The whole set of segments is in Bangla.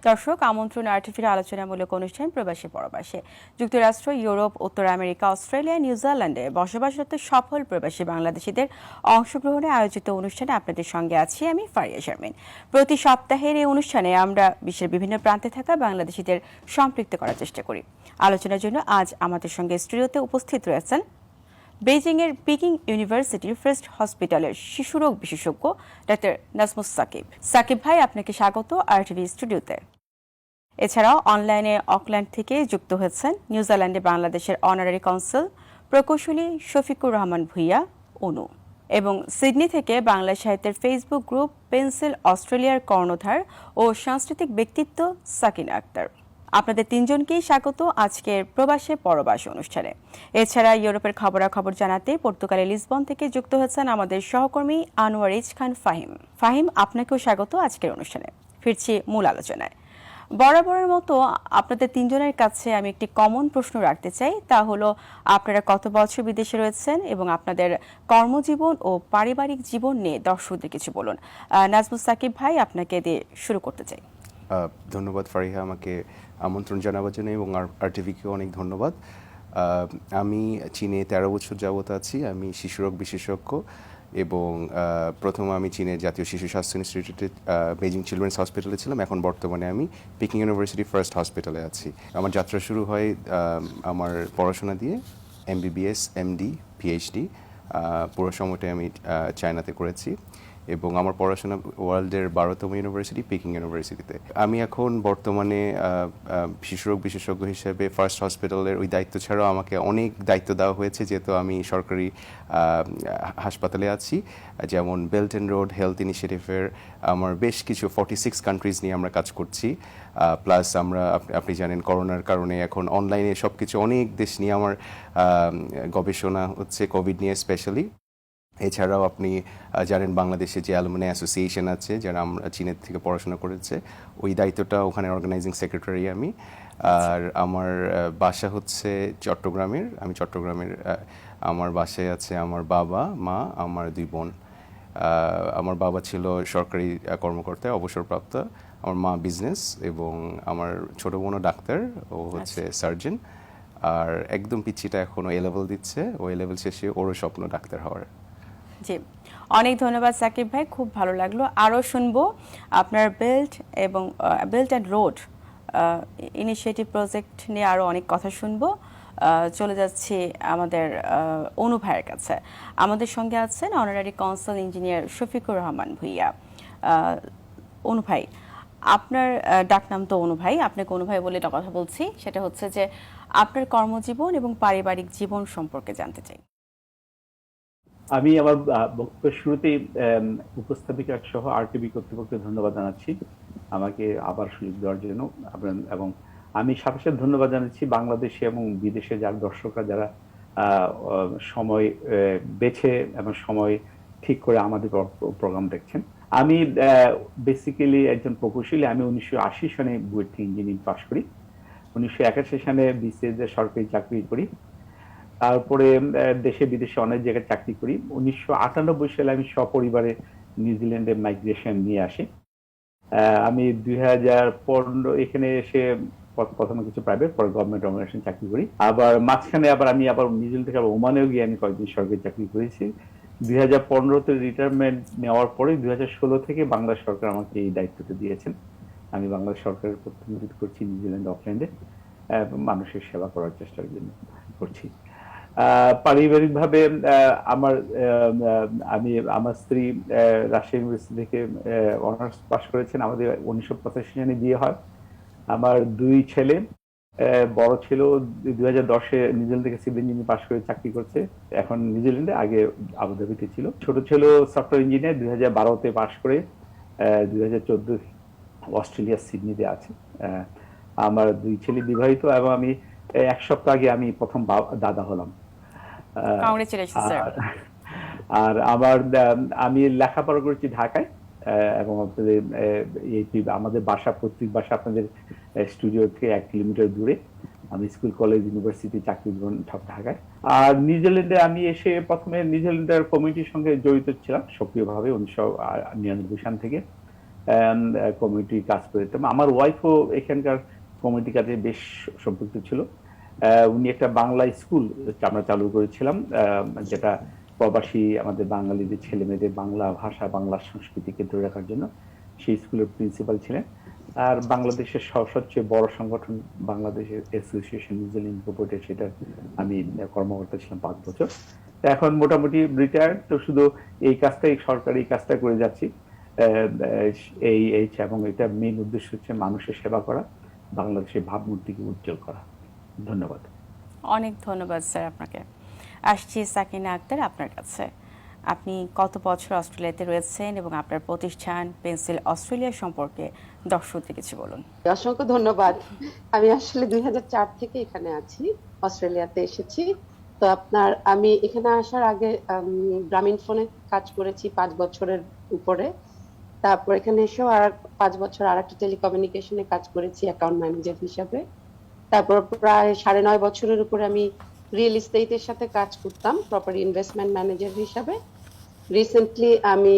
দর্শক আমন্ত্রণ আরটিভির আলোচনামূলক অনুষ্ঠান প্রবাসী পরবাসে। যুক্তরাষ্ট্র, ইউরোপ, উত্তর আমেরিকা, অস্ট্রেলিয়া, নিউজিল্যান্ডে বসবাসরত সফল প্রবাসী বাংলাদেশিদের অংশগ্রহণে আয়োজিত অনুষ্ঠানে আপনাদের সঙ্গে আছি আমি ফারিয়া শারমিন। প্রতি সপ্তাহের এই অনুষ্ঠানে আমরা বিশ্বের বিভিন্ন প্রান্তে থাকা বাংলাদেশিদের সম্পৃক্ত করার চেষ্টা করি। আলোচনার জন্য আজ আমাদের সঙ্গে স্টুডিওতে উপস্থিত রয়েছেন বেইজিংয়ের পিকিং ইউনিভার্সিটির ফার্স্ট হসপিটালের শিশুরোগ বিশেষজ্ঞ ডাক্তার নাজমুস সাকিব। সাকিব ভাই, আপনাকে স্বাগত আরটিভি স্টুডিওতে। এছাড়াও অনলাইনে অকল্যান্ড থেকে যুক্ত হয়েছেন নিউজিল্যান্ডে বাংলাদেশের অনারারি কনসাল প্রকৌশলী শফিকুর রহমান ভুইয়া অনু, এবং সিডনি থেকে বাংলা সাহিত্যের ফেসবুক গ্রুপ পেন্সিল অস্ট্রেলিয়ার কর্ণধার ও সাংস্কৃতিক ব্যক্তিত্ব সাকিনা আক্তার। আপনাদের তিনজনকেই স্বাগত আজকের প্রবাসে পরবাস অনুষ্ঠানে। এছাড়া ইউরোপের খবরাখবর জানাতে পর্তুগালের লিসবন থেকে যুক্ত হয়েছেন আমাদের সহকর্মী আনোয়ার এইচ খান ফাহিম। ফাহিম, আপনাকেও স্বাগত আজকের অনুষ্ঠানে। ফিরছি মূল আলোচনায়। বরাবরের মতো আপনাদের তিনজনের কাছে আমি একটি কমন প্রশ্ন রাখতে চাই, তা হলো আপনারা কত বছর বিদেশে রয়েছেন এবং আপনাদের কর্মজীবন ও পারিবারিক জীবন নিয়ে দর্শকদের কিছু বলুন। নাজমুস সাকিব ভাই, আপনাকে দিয়ে শুরু করতে চাই। ধন্যবাদ ফারিহা আমাকে আমন্ত্রণ জানাবার জন্য, এবং আরটিভিকে অনেক ধন্যবাদ। আমি চীনে 13 বছর যাবত আছি। আমি শিশুরোগ বিশেষজ্ঞ, এবং প্রথমে আমি চীনের জাতীয় শিশু স্বাস্থ্য ইনস্টিটিউটে বেইজিং চিলড্রেন্স হসপিটালে ছিলাম। এখন বর্তমানে আমি পিকিং ইউনিভার্সিটি ফার্স্ট হসপিটালে আছি। আমার যাত্রা শুরু হয় আমার পড়াশোনা দিয়ে, এমবিবিএস, এমডি, পিএইচডি পুরো সময়টাই আমি চায়নাতে করেছি, এবং আমার পড়াশোনা ওয়ার্ল্ডের 12তম ইউনিভার্সিটি পিকিং ইউনিভার্সিটিতে। আমি এখন বর্তমানে শিশুরোগ বিশেষজ্ঞ হিসেবে ফার্স্ট হসপিটালের ওই দায়িত্ব ছাড়াও আমাকে অনেক দায়িত্ব দেওয়া হয়েছে, যেহেতু আমি সরকারি হাসপাতালে আছি। যেমন বেল্ট অ্যান্ড রোড হেলথ ইনিশিয়েটিভের আমার বেশ কিছু 46 কান্ট্রিজ নিয়ে আমরা কাজ করছি। প্লাস আমরা, আপনি জানেন, করোনার কারণে এখন অনলাইনে সব কিছু অনেক দেশ নিয়ে আমার গবেষণা হচ্ছে, কোভিড নিয়ে স্পেশালি। এছাড়াও আপনি জানেন বাংলাদেশে যে অ্যালুমিনি অ্যাসোসিয়েশন আছে, যারা আমরা চীনের থেকে পড়াশোনা করেছে, ওই দায়িত্বটা ওখানে অর্গানাইজিং সেক্রেটারি আমি। আর আমার বাসা হচ্ছে চট্টগ্রামের। আমি চট্টগ্রামের, আমার বাসায় আছে আমার বাবা, মা, আমার 2 বোন। আমার বাবা ছিল সরকারি কর্মকর্তা, অবসরপ্রাপ্ত। আমার মা বিজনেস, এবং আমার ছোট বোনও ডাক্তার, ও হচ্ছে সার্জন। আর একদম পিচ্ছিটা এখনও এ লেভেল দিচ্ছে, ও এ লেভেল শেষে ওরও স্বপ্ন ডাক্তার হওয়ার। জি, অনেক ধন্যবাদ সাকিব ভাই, খুব ভালো লাগলো। আরও শুনবো আপনার belt and road initiative project নিয়ে আরও অনেক কথা শুনবো। চলে যাচ্ছি আমাদের অনু ভাইয়ের কাছে। আমাদের সঙ্গে আছেন honorary consul engineer Shafiqur Rahman Bhuiyan. Anu ভাই, আপনার ডাকনাম তো অনু ভাই, আপনাকে অনু ভাই বলে একটা কথা বলছি, সেটা হচ্ছে যে আপনার কর্মজীবন এবং পারিবারিক জীবন সম্পর্কে জানতে চাই। আমি আমার বক্তব্যের শুরুতেই উপস্থাপিকা সহ আরটিভি কর্তৃপক্ষকে ধন্যবাদ জানাচ্ছি আমাকে আবার সুযোগ দেওয়ার জন্য। এবং আমি সাথে সাথে ধন্যবাদ জানাচ্ছি বাংলাদেশে এবং বিদেশে যারা দর্শকরা, যারা সময় বেছে এবং সময় ঠিক করে আমাদের প্রোগ্রাম দেখছেন। আমি বেসিক্যালি একজন প্রকৌশলী। আমি 1980 সনে বুয়েট থেকে ইঞ্জিনিয়ারিং পাশ করি। 1981 সালে বিসিএস এর সরকারি চাকরি করি। তারপরে দেশে বিদেশে অনেক জায়গায় চাকরি করি। 1998 সালে আমি সপরিবারে নিউজিল্যান্ডে মাইগ্রেশন নিয়ে আসি। আমি 2015 এখানে এসে প্রথমে কিছু প্রাইভেট, পরে গভর্নমেন্ট অর্গানাইজেশন চাকরি করি। আবার মাঝখানে আমি নিউজিল্যান্ড থেকে ওমানেও গিয়ে আমি কয়েকদিন সরকারি চাকরি করেছি। 2015-তে রিটায়ারমেন্ট নেওয়ার পরে 2016 থেকে বাংলাদেশ সরকার আমাকে এই দায়িত্বটা দিয়েছেন। আমি বাংলাদেশ সরকারের প্রতিনিধিত্ব করছি নিউজিল্যান্ড অকল্যান্ডে, মানুষের সেবা করার চেষ্টা করছি। পারিবারিকভাবে আমার স্ত্রী রাজশাহী ইউনিভার্সিটি থেকে অনার্স পাশ করেছেন। আমাদের 1985 সালে বিয়ে হয়। আমার 2 ছেলে, বড় ছিল 2010-এ নিউজিল্যান্ড থেকে সিভিল ইঞ্জিনিয়ারিং পাশ করে চাকরি করছে, এখন নিউজিল্যান্ডে, আগে আবুধাবিতে ছিল। ছোট ছিল সফটওয়্যার ইঞ্জিনিয়ার, 2012-তে পাশ করে 2014 অস্ট্রেলিয়ার সিডনিতে আছে। আমার 2 ছেলে বিবাহিত, এবং আমি 1 সপ্তাহ আগে আমি প্রথম দাদা হলাম। আর আমি লেখাপড়া করেছি ঢাকায়, এবং আমাদের বাসা, পৈতৃক বাসা আপনাদের স্টুডিও থেকে 1 কিলোমিটার দূরে। আমি স্কুল, কলেজ, ইউনিভার্সিটি, চাকরি জীবন সব ঢাকায়। আর নিউজিল্যান্ডে আমি এসে প্রথমে নিউজিল্যান্ডের কমিউনিটির সঙ্গে জড়িত ছিলাম সক্রিয়ভাবে 1999 সাল থেকে। কমিউনিটি কাজ করে যেতাম। আমার ওয়াইফও এখানকার কমিউনিটি কাজে বেশ সম্পৃক্ত ছিল। উনি একটা বাংলা স্কুল আমরা চালু করেছিলাম, যেটা প্রবাসী আমাদের বাঙালিদের ছেলে মেয়েদের বাংলা ভাষা বাংলা সংস্কৃতিকে ধরে রাখার জন্য সেই স্কুলের প্রিন্সিপাল ছিলেন। আর বাংলাদেশের সবচেয়ে বড় সংগঠন বাংলাদেশের অ্যাসোসিয়েশন নিউজিল্যান্ড ইনকর্পোরেটেড, সেটার আমি কর্মকর্তা ছিলাম 5 বছর। এখন মোটামুটি রিটায়ার্ড, তো শুধু এই কাজটাই সরকারি কাজটা করে যাচ্ছি। এই এবং এটা মেইন উদ্দেশ্য হচ্ছে মানুষের সেবা করা, বাংলাদেশের ভাবমূর্তিকে উজ্জ্বল করা। ধন্যবাদ। অনেক ধন্যবাদ স্যার আপনাকে। আসছি সাকিনা আক্তার আপনার কাছে। আপনি কত বছর অস্ট্রেলিয়াতে রয়েছেন এবং আপনার প্রতিষ্ঠান পেন্সিল অস্ট্রেলিয়া সম্পর্কে দর্শকদের কিছু বলুন। অসংখ্য ধন্যবাদ। আমি আসলে 2004 থেকে এখানে আছি, অস্ট্রেলিয়াতে এসেছি। তো আমি এখানে আসার আগে গ্রামীণ ফোনে কাজ করেছি 5 বছরের উপরে। তারপর এখানে এসেও আর 5 বছর আর একটা টেলিকমিউনিকেশনে কাজ করেছি অ্যাকাউন্ট ম্যানেজার হিসাবে। তারপর প্রায় 9.5 বছরের উপরে আমি রিয়েল এস্টেটের সাথে কাজ করতাম প্রপার্টি ইনভেস্টমেন্ট ম্যানেজার হিসাবে। রিসেন্টলি আমি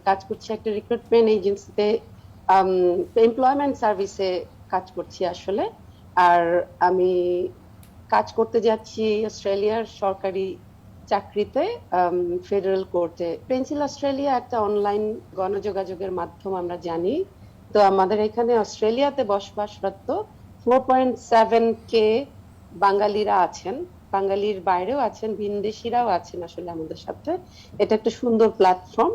কাজ করছি একটা রিক্রুটমেন্ট এজেন্সিতে, এমপ্লয়মেন্ট সার্ভিসে কাজ করছি আসলে। আর আমি কাজ করতে যাচ্ছি অস্ট্রেলিয়ার সরকারি চাকরিতে, ফেডারেল কোর্টে। পেন্সিল অস্ট্রেলিয়া একটা অনলাইন গণযোগাযোগের মাধ্যম আমরা জানি। তো আমাদের এখানে অস্ট্রেলিয়াতে বসবাসরত 4.7K বাঙালিরা আছেন, বাঙালির বাইরেও আছেন, ভিনদেশিরাও আছেন আসলে আমাদের সাথে। এটা একটা সুন্দর প্ল্যাটফর্ম,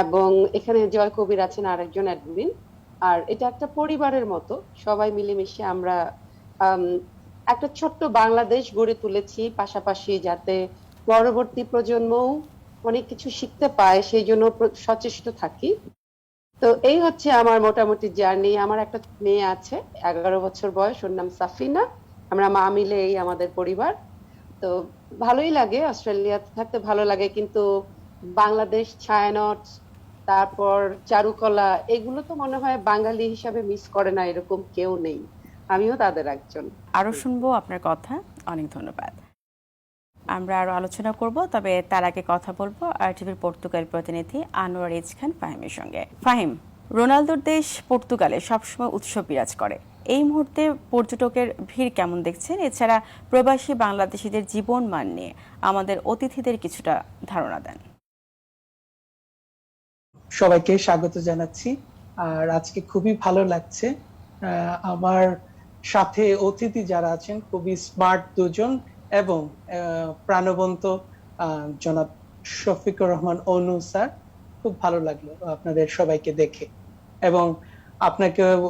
এবং এখানে জয় কবির আছেন আরেকজন অ্যাডমিন। আর এটা একটা পরিবারের মতো, সবাই মিলেমিশে আমরা একটা ছোট্ট বাংলাদেশ গড়ে তুলেছি, পাশাপাশি যাতে পরবর্তী প্রজন্মও অনেক কিছু শিখতে পায় সেই জন্য সচেষ্ট থাকি। তো এই হচ্ছে আমার মোটামুটি জার্নি। আমার একটা মেয়ে আছে 11 বছর বয়স, ওর নাম সাফিনা। আমরা মা মিলে এই আমাদের পরিবার। তো ভালোই লাগে, অস্ট্রেলিয়াতে থাকতে ভালো লাগে, কিন্তু বাংলাদেশ ছায়ানট, তারপর চারুকলা, এগুলো তো মনে হয় বাঙালি হিসাবে মিস করে না এরকম কেউ নেই, আমিও তাদের একজন। আরও শুনবো আপনার কথা। অনেক ধন্যবাদ। আমরা আরও আলোচনা করব, তবে তার আগে কথা বলবো আরটিভির পর্তুগাল প্রতিনিধি আনোয়ার এইচ খান ফাহিমের সঙ্গে। ফাহিম, রোনালদোর দেশ পর্তুগালে সবসময় উৎসব বিরাজ করে। এই মুহূর্তে পর্যটকের ভিড় কেমন দেখছেন? এছাড়া প্রবাসী বাংলাদেশিদের জীবন মান নিয়ে আমাদের অতিথিদের কিছুটা ধারণা দেন। সবাইকে স্বাগত জানাচ্ছি। আর আজকে খুবই ভালো লাগছে, আমার সাথে অতিথি যারা আছেন খুবই স্মার্ট দুজন এবং প্রাণবন্ত জনাব শফিকুর রহমান অনু স্যার, খুব ভালো লাগলো আপনাদের সবাইকে দেখে, এবং আপনাকেও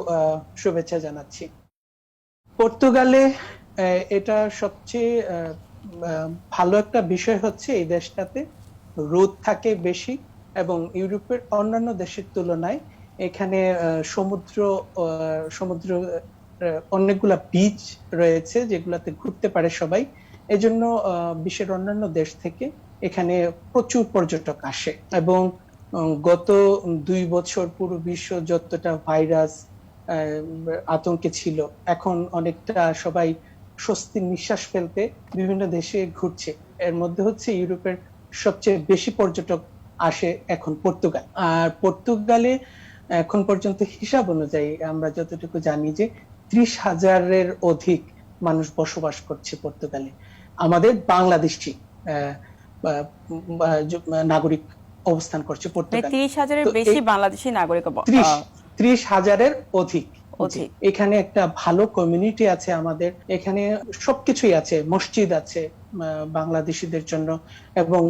শুভেচ্ছা জানাচ্ছি। পর্তুগালে এটা সবচেয়ে ভালো একটা বিষয় হচ্ছে এই দেশটাতে রোদ থাকে বেশি, এবং ইউরোপের অন্যান্য দেশের তুলনায় এখানে সমুদ্র অনেকগুলা বিচ রয়েছে যেগুলাতে ঘুরতে পারে সবাই। এজন্য বিশ্বের অন্যান্য দেশ থেকে এখানে প্রচুর পর্যটক আসে, এবং গত 2 বছর পুরো বিশ্ব যতটা ভাইরাস আতঙ্কে ছিল, এখন অনেকটা সবাই স্বস্তির নিঃশ্বাস ফেলতে বিভিন্ন দেশে ঘুরছে। এর মধ্যে হচ্ছে ইউরোপের সবচেয়ে বেশি পর্যটক আসে এখন পর্তুগাল। আর পর্তুগালে এখন পর্যন্ত হিসাব অনুযায়ী আমরা যতটুকু জানি যে 30,000-এর অধিক মানুষ বসবাস করছে পর্তুগালে। আমাদের বাংলাদেশি নাগরিক অবস্থান করছে পর্তুগালে। 30,000-এর বেশি বাংলাদেশি নাগরিক, 30,000-এর অধিক। এখানে একটা ভালো কমিউনিটি আছে আমাদের, এখানে সবকিছুই আছে, মসজিদ আছে বাংলাদেশিদের জন্য, এবং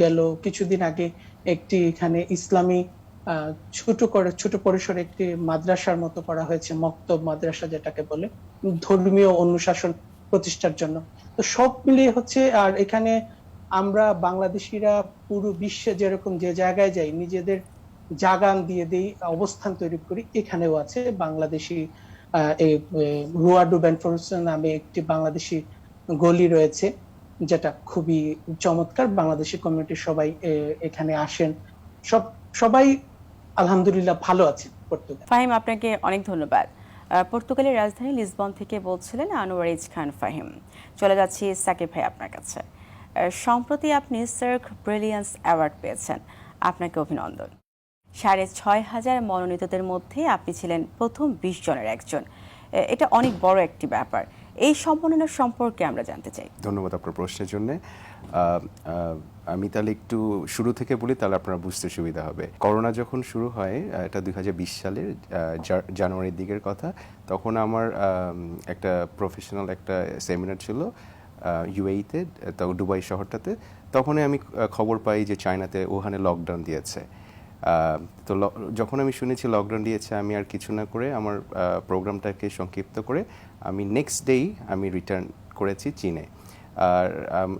গেল কিছুদিন আগে একটি এখানে ইসলামী ছোট পরিসরে একটি মাদ্রাসার মতো করা হয়েছে, মক্তব মাদ্রাসা যেটাকে বলে, ধর্মীয় অনুশাসন প্রতিষ্ঠার জন্য। তো সব মিলিয়ে হচ্ছে, আর এখানে আমরা বাংলাদেশিরা পুরো বিশ্বে যেরকম যে জায়গায় যাই নিজেদের জাগান দিয়ে দেই, অবস্থান তৈরি করি, এখানেও আছে বাংলাদেশি। রুয়াডু বেনফোর্স নামে একটি বাংলাদেশি গলি রয়েছে, যেটা খুবই চমৎকার। বাংলাদেশি কমিউনিটির সবাই এখানে আসেন, সবাই আলহামদুলিল্লাহ ভালো আছে পর্তুগাল। ফাহিম, আপনাকে অনেক ধন্যবাদ। পর্তুগালের রাজধানী লিসবন থেকে বলছিলেন আনোয়ার এইচ খান ফাহিম। চলে যাচ্ছি সাকিব ভাই আপনার কাছে। সম্প্রতি আপনি সার্ক ব্রিলিয়ান্স অ্যাওয়ার্ড পেয়েছেন, আপনাকে অভিনন্দন। 6,500 মনোনীতদের মধ্যে আপনি ছিলেন প্রথম 20 জনের একজন। এটা অনেক বড় একটি ব্যাপার। এই সম্মাননা সম্পর্কে আমরা জানতে চাই। ধন্যবাদ আপনার প্রশ্নের জন্য। আমি তাহলে একটু শুরু থেকে বলি, তাহলে আপনারা বুঝতে সুবিধা হবে। করোনা যখন শুরু হয়, এটা 2020 সালের জানুয়ারির দিকের কথা। তখন আমার একটা প্রফেশনাল একটা সেমিনার ছিল ইউএইতে, দুবাই শহরটাতে। তখনই আমি খবর পাই যে চায়নাতে ওখানে লকডাউন দিয়েছে। তো যখন আমি শুনেছি লকডাউন দিয়েছে, আমি আর কিছু না করে আমার প্রোগ্রামটাকে সংক্ষিপ্ত করে আমি নেক্সট ডেই আমি রিটার্ন করেছি চীনে। আর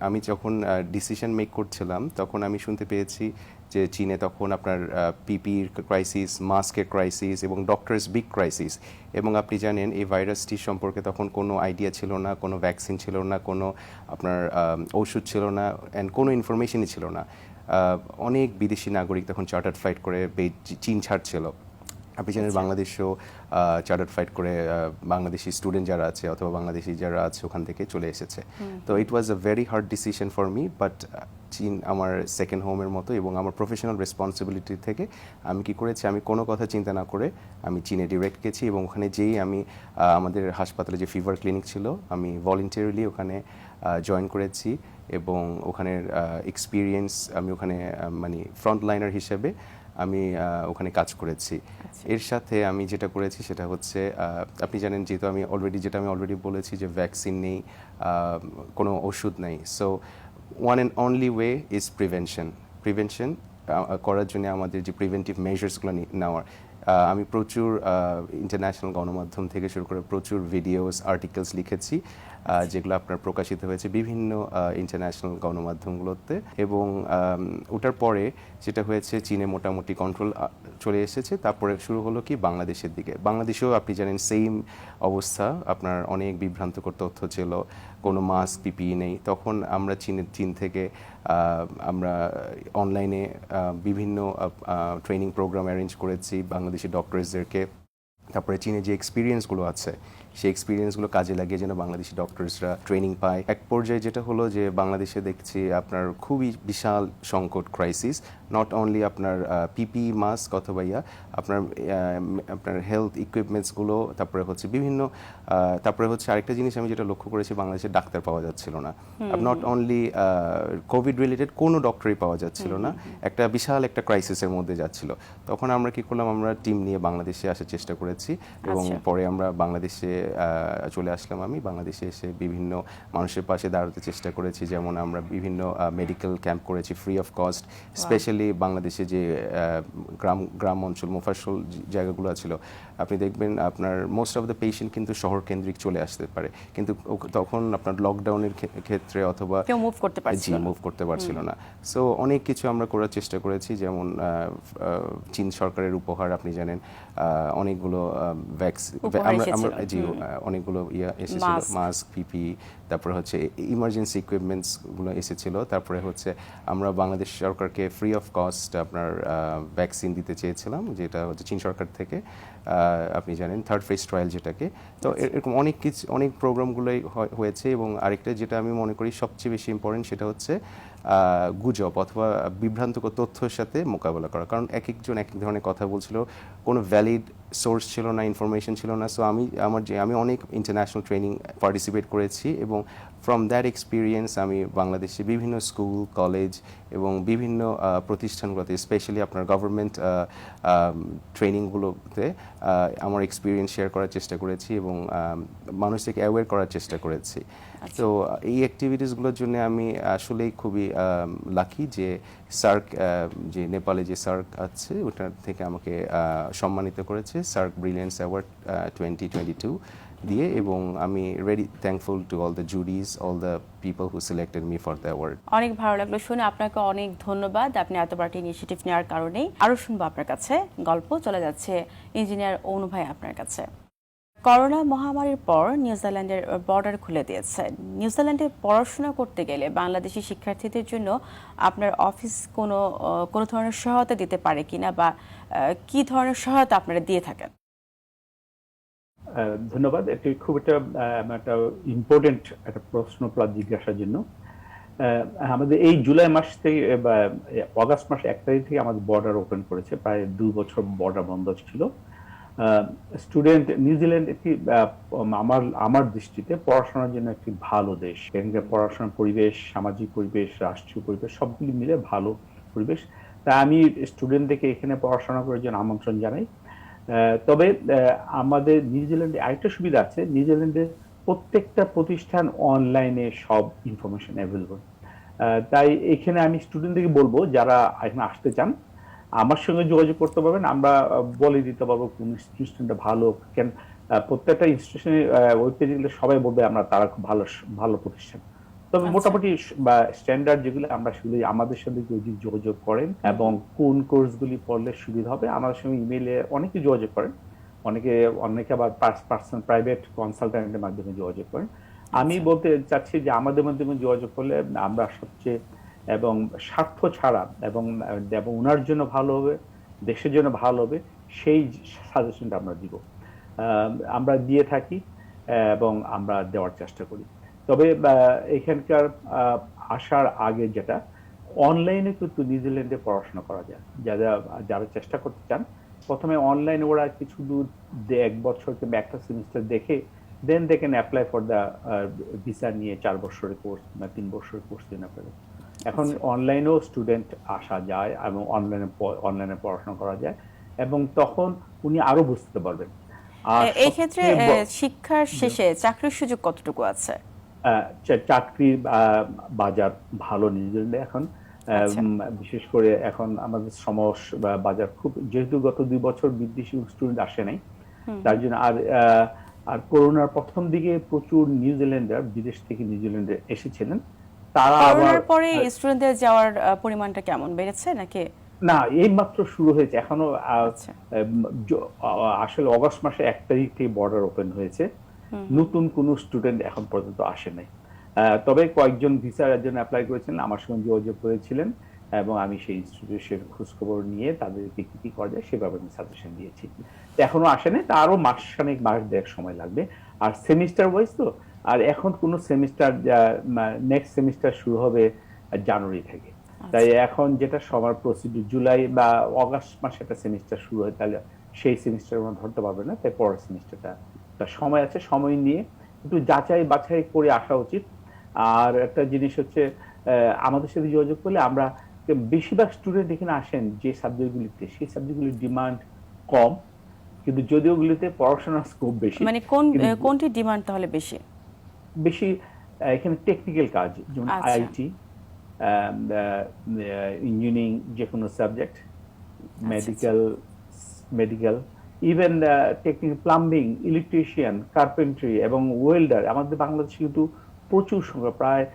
আমি যখন ডিসিশন মেক করছিলাম, তখন আমি শুনতে পেয়েছি যে চীনে তখন আপনার পিপির ক্রাইসিস, মাস্কের ক্রাইসিস এবং ডক্টরস বিগ ক্রাইসিস। এবং আপনি জানেন এই ভাইরাসটি সম্পর্কে তখন কোনো আইডিয়া ছিল না, কোনো ভ্যাকসিন ছিল না, কোনো আপনার ওষুধ ছিল না, অ্যান্ড কোনো ইনফরমেশনই ছিল না। অনেক বিদেশি নাগরিক তখন চার্টার্ড ফ্লাইট করে চীন ছাড়ছিল। আপনি জানেন বাংলাদেশেও চার্টার্ড ফ্লাইট করে বাংলাদেশি স্টুডেন্ট যারা আছে অথবা বাংলাদেশি যারা আছে ওখান থেকে চলে এসেছে। তো it was a very hard decision for me, but চীন আমার সেকেন্ড হোমের মতো, এবং আমার প্রফেশনাল রেসপন্সিবিলিটি থেকে আমি কি করেছি, আমি কোনো কথা চিন্তা না করে আমি চীনে ডিরেক্ট গেছি। এবং ওখানে যেই আমি আমাদের হাসপাতালে যে ফিভার ক্লিনিক ছিল, আমি ভলেন্টিয়ারলি ওখানে জয়েন করেছি। এবং ওখানের এক্সপিরিয়েন্স, আমি ওখানে মানে ফ্রন্টলাইনার হিসেবে আমি ওখানে কাজ করেছি। এর সাথে আমি যেটা করেছি সেটা হচ্ছে, আপনি জানেন যেহেতু আমি অলরেডি বলেছি যে ভ্যাকসিন নেই, কোনো ওষুধ নেই। So one and only way is prevention করার জন্য আমাদের যে প্রিভেন্টিভ মেজার্সগুলো নেওয়ার। আমি প্রচুর ইন্টারন্যাশনাল গণমাধ্যম থেকে শুরু করে প্রচুর ভিডিওস, আর্টিকেলস লিখেছি, যেগুলো আপনার প্রকাশিত হয়েছে বিভিন্ন ইন্টারন্যাশনাল গণমাধ্যমগুলোতে। এবং ওটার পরে যেটা হয়েছে, চীনে মোটামুটি কন্ট্রোল চলে এসেছে। তারপরে শুরু হলো কি বাংলাদেশের দিকে। বাংলাদেশেও আপনি জানেন সেম অবস্থা, আপনার অনেক বিভ্রান্তকর তথ্য ছিল, কোনো মাস্ক পিপিই নেই। তখন আমরা চীন থেকে আমরা অনলাইনে বিভিন্ন ট্রেনিং প্রোগ্রাম অ্যারেঞ্জ করেছি বাংলাদেশি ডক্টরসদেরকে। তারপরে চীনে যে এক্সপিরিয়েন্সগুলো আছে সেই এক্সপিরিয়েন্সগুলো কাজে লাগিয়ে যেন বাংলাদেশি ডক্টরসরা ট্রেনিং পায়। এক পর্যায়ে যেটা হলো যে বাংলাদেশে দেখছি আপনার খুবই বিশাল সংকট, ক্রাইসিস, নট অনলি আপনার পিপি মাস্ক অথবা আপনার হেলথ ইকুইপমেন্টসগুলো, তারপরে হচ্ছে বিভিন্ন তারপরে হচ্ছে আরেকটা জিনিস আমি যেটা লক্ষ্য করেছি, বাংলাদেশে ডাক্তার পাওয়া যাচ্ছিল না। নট অনলি কোভিড রিলেটেড কোনো ডক্টরই পাওয়া যাচ্ছিল না, একটা বিশাল একটা ক্রাইসিসের মধ্যে যাচ্ছিল। তখন আমরা কি করলাম, আমরা টিম নিয়ে বাংলাদেশে আসার চেষ্টা করেছি। এবং পরে আমরা বাংলাদেশে চলে আসলাম। আমি বাংলাদেশে এসে বিভিন্ন মানুষের পাশে দাঁড়াতে চেষ্টা করেছি। যেমন আমরা বিভিন্ন মেডিকেল ক্যাম্প করেছি ফ্রি অফ কস্ট, স্পেশালি বাংলাদেশে যে গ্রাম অঞ্চল, মোফাসল জায়গাগুলো ছিল, আপনি দেখবেন আপনার মোস্ট অফ দ্য পেশেন্ট কিন্তু শহর কেন্দ্রিক চলে আসতে পারে, কিন্তু তখন আপনার লকডাউনের ক্ষেত্রে অথবা মুভ করতে পারছিল না। সো অনেক কিছু আমরা করার চেষ্টা করেছি। যেমন চীন সরকারের উপহার, আপনি জানেন অনেকগুলো অনেকগুলো এসেছিল, মাস্ক, পিপি, তারপরে হচ্ছে ইমার্জেন্সি ইকুইপমেন্টসগুলো এসেছিল। তারপরে হচ্ছে আমরা বাংলাদেশ সরকারকে ফ্রি অফ কস্ট আপনার ভ্যাকসিন দিতে চেয়েছিলাম, যেটা হচ্ছে চীন সরকার থেকে, আপনি জানেন থার্ড ফেজ ট্রায়াল যেটাকে। তো এরকম অনেক প্রোগ্রামগুলোই হয়েছে। এবং আরেকটা যেটা আমি মনে করি সবচেয়ে বেশি ইম্পর্টেন্ট, সেটা হচ্ছে গুজব অথবা বিভ্রান্তকর তথ্যের সাথে মোকাবেলা করা। কারণ এক একজন এক এক ধরনের কথা বলছিল, কোনো ভ্যালিড সোর্স ছিল না, ইনফরমেশন ছিল না। সো আমি অনেক ইন্টারন্যাশনাল ট্রেনিং পার্টিসিপেট করেছি, এবং ফ্রম দ্যাট এক্সপিরিয়েন্স আমি বাংলাদেশে বিভিন্ন স্কুল, কলেজ এবং বিভিন্ন প্রতিষ্ঠানগুলোতে, স্পেশালি আপনার গভর্নমেন্ট ট্রেনিংগুলোতে আমার এক্সপিরিয়েন্স শেয়ার করার চেষ্টা করেছি এবং মানুষকে অ্যাওয়্যার করার চেষ্টা করেছি। তো এই অ্যাক্টিভিটিসগুলোর জন্য আমি আসলেই খুবই লাকি যে সার্ক, যে নেপালে যে সার্ক আছে, ওটার থেকে আমাকে সম্মানিত করেছে সার্ক ব্রিলিয়েন্স অ্যাওয়ার্ড 2022 দিয়ে। এবং আমি really thankful to all the juries, all the people who selected me for the award. অনেক ভালো লাগলো শুনে, আপনাকে অনেক ধন্যবাদ আপনি এত বড় ইনিশিয়েটিভ নেওয়ার কারণে। আরো শুনবো আপনার কাছে গল্প, চলে যাচ্ছে ইঞ্জিনিয়ার অনু ভাই আপনার কাছে। করোনা মহামারীর পর নিউজিল্যান্ডের বর্ডার খুলে দিয়েছে। নিউজিল্যান্ডে পড়াশোনা করতে গেলে বাংলাদেশি শিক্ষার্থীদের জন্য আপনার অফিস কোনো ধরনের সহায়তা দিতে পারে কিনা, বা কি ধরনের সহায়তা আপনারা দিয়ে থাকেন? ধন্যবাদ। এটি খুব একটা ইম্পর্টেন্ট একটা প্রশ্ন জিজ্ঞাসার জন্য। আমাদের এই জুলাই মাস থেকে বা অগাস্ট মাস 1 তারিখ থেকে আমাদের বর্ডার ওপেন করেছে, প্রায় 2 বছর বর্ডার বন্ধ ছিল। স্টুডেন্ট নিউজিল্যান্ড একটি আমার দৃষ্টিতে পড়াশোনার জন্য একটি ভালো দেশ। এখানকার পড়াশোনার পরিবেশ, সামাজিক পরিবেশ, রাষ্ট্রীয় পরিবেশ সবগুলি মিলে ভালো পরিবেশ। তাই আমি স্টুডেন্টদেরকে এখানে পড়াশোনা করার জন্য আমন্ত্রণ জানাই। তবে আমাদের নিউজিল্যান্ডে আরেকটা সুবিধা আছে, নিউজিল্যান্ডে প্রত্যেকটা প্রতিষ্ঠান অনলাইনে সব ইনফরমেশন অ্যাভেলেবল। তাই এখানে আমি স্টুডেন্টদেরকে বলবো যারা এখানে আসতে চান আমার সঙ্গে যোগাযোগ করতে পারবেন, আমরা বলে দিতে পারবো কোন ইনস্টিটিউশনটা ভালো। কেন প্রত্যেকটা ইনস্টিটিউশনের ওয়েব পেজে গেলে সবাই বলবে তারা খুব ভালো ভালো প্রতিষ্ঠান। তবে মোটামুটি স্ট্যান্ডার্ড যেগুলো আমরা সেগুলি আমাদের সাথে যদি যোগাযোগ করেন এবং কোন কোর্সগুলি পড়লে সুবিধা হবে আমাদের সঙ্গে ইমেইলে অনেকে যোগাযোগ করেন, অনেকে আবার পার্সোনাল প্রাইভেট কনসালটেন্টের মাধ্যমে যোগাযোগ করেন। আমি বলতে চাচ্ছি যে আমাদের মাধ্যমে যোগাযোগ করলে আমরা সবচেয়ে এবং স্বার্থ ছাড়া এবং ওনার জন্য ভালো হবে, দেশের জন্য ভালো হবে সেই সাজেশনটা আমরা দিব, আমরা দিয়ে থাকি এবং আমরা দেওয়ার চেষ্টা করি। তবে এখানকার আসার আগে যেটা অনলাইনে কিন্তু নিউজিল্যান্ডে পড়াশোনা করা যায়, যারা চেষ্টা করতে চান প্রথমে অনলাইনে ওরা কিছু দূর 1 বছর কিংবা একটা সেমিস্টার দেখে then they can apply for the visa নিয়ে 4 বছরের কোর্স বা 3 বছরের কোর্স দিন আপনাদের। এখন অনলাইনেও স্টুডেন্ট আসা যায় এবং অনলাইনে পড়াশোনা করা যায় এবং তখন উনি আরো বুঝতে পারবেন। আর এই ক্ষেত্রে শিক্ষার শেষে চাকরির সুযোগ কতটুকু আছে? চাকরির বাজার ভালো নিউজিল্যান্ডে এখন, বিশেষ করে এখন আমাদের বাজার খুব, যেহেতু গত 2 বছর বিদেশি স্টুডেন্ট আসে নাই তার জন্য। আর করোনার প্রথম দিকে প্রচুর নিউজিল্যান্ডার বিদেশ থেকে নিউজিল্যান্ডে এসেছিলেন, তারা করোনার পরে স্টুডেন্টদের যাওয়ার পরিমাণটা কেমন বেড়েছে নাকি? না, এই মাত্র শুরু হয়েছে, এখনো আসলে অগস্ট মাসে 1 তারিখ থেকে বর্ডার ওপেন হয়েছে, নতুন কোন স্টুডেন্ট এখন পর্যন্ত আসে নাই। তবে কয়েকজন ভিসার জন্য অ্যাপ্লাই করেছিলেন, আমার সঙ্গে যোগাযোগ করেছিলেন এবং আমি সেই ইনস্টিটিউটের খোঁজখবর নিয়ে তাদেরকে কি কি করা যায় সেভাবে আমি সাজেশন দিয়েছি। এখনো আসে নাই, তা আরো মাস 1.5 সময় লাগবে। আর সেমিস্টার ওয়াইজ তো, আর এখন কোন সেমিস্টার, নেক্সট সেমিস্টার শুরু হবে জানুয়ারি থেকে। তাই এখন যেটা সবার প্রসিডিউর জুলাই বা অগাস্ট মাসে একটা সেমিস্টার শুরু হয়, তাহলে সেই সেমিস্টার আমরা ধরতে পারবে না। তাই পরের সেমিস্টারটা সময় আছে, সময় নিয়ে একটু যাচাই বাছাই করে আসা উচিত। আর একটা জিনিস হচ্ছে আমাদের সাথে যোগাযোগ করলে আমরা, বেশিরভাগ স্টুডেন্ট এখানে আসেন যে সাবজেক্টগুলিতে, সেই সাবজেক্টগুলির ডিমান্ড কম, কিন্তু যদিও গুলিতে পড়াশোনার স্কোপ বেশি। মানে কোনটি ডিমান্ড তাহলে বেশি? এখানে টেকনিক্যাল কাজ, যেমন আইটি, ইঞ্জিনিয়ারিং, যে কোনো subject, medical, even technical, plumbing, electrician, carpentry এবং ওয়েল্ডার। আমাদের বাংলাদেশে কিন্তু প্রচুর সংখ্যা, প্রায়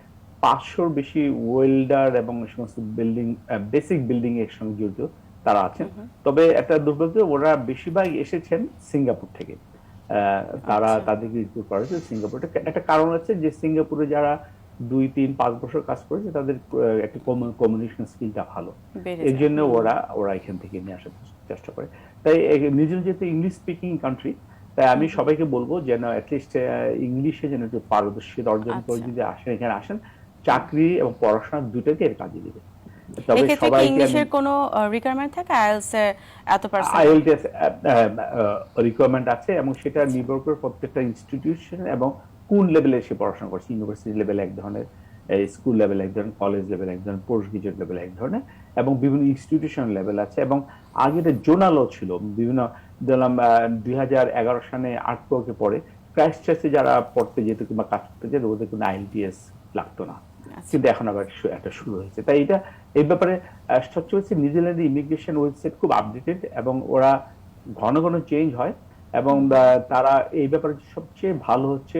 500-র বেশি ওয়েল্ডার এবং সমস্ত বিল্ডিং, বেসিক বিল্ডিং এর সঙ্গে জড়িত তারা আছেন। তবে একটা দুর্ভাগ্য, ওরা বেশিরভাগ এসেছেন সিঙ্গাপুর থেকে, তারা তাদেরকে রিক্রুট করা হয়েছে সিঙ্গাপুরে। একটা কারণ আছে যে সিঙ্গাপুরে যারা 2, 3, 5 বছর কাজ করেছে তাদের একটা কমিউনিকেশন স্কিলটা ভালো, এর জন্য ওরা এখান থেকে নিয়ে আসার চেষ্টা করে। তাই নিউজিল্যান্ড যেহেতু ইংলিশ স্পিকিং কান্ট্রি, তাই আমি সবাইকে বলবো যেন অ্যাটলিস্ট ইংলিশে যেন একটু পারদর্শিতা অর্জন করে যদি এখানে আসেন, চাকরি এবং পড়াশোনা দুটোকে এর কাজে দিবে। তবে সবাই ইংলিশের কোনো রিকোয়ারমেন্ট থাকে? আইএলটিএস এত পার্সেন্ট আইএলটিএস রিকোয়ারমেন্ট আছে এবং সেটা নির্ভর করে প্রত্যেকটা ইনস্টিটিউশন এবং কোন লেভেলে সে পড়াশোনা করছে। ইউনিভার্সিটি লেভেল এক ধরনের, স্কুল লেভেল এক ধরনের, কলেজ লেভেল এক ধরনের, পোস্ট গ্রাজুয়েট লেভেল এক ধরনের এবং বিভিন্ন ইনস্টিটিউশন লেভেল আছে। এবং আগে জোনালও ছিল বিভিন্ন, ধরলাম 2011 সালে আর্টওয়ার্কে পড়ে ক্রাইস্ট চার্চে যারা পড়তে যেত কিংবা কাজ করতে যেত, ওদের কোনো আইএলটিএস লাগতো না, কিন্তু এখন আবার একটা শুরু হয়েছে। তাই এই ব্যাপারে সবচেয়ে হচ্ছে নিউজিল্যান্ডের ইমিগ্রেশন ওয়েবসাইট খুব আপডেটেড এবং ওরা ঘন ঘন চেঞ্জ হয় এবং তারা এই ব্যাপারে সবচেয়ে ভালো হচ্ছে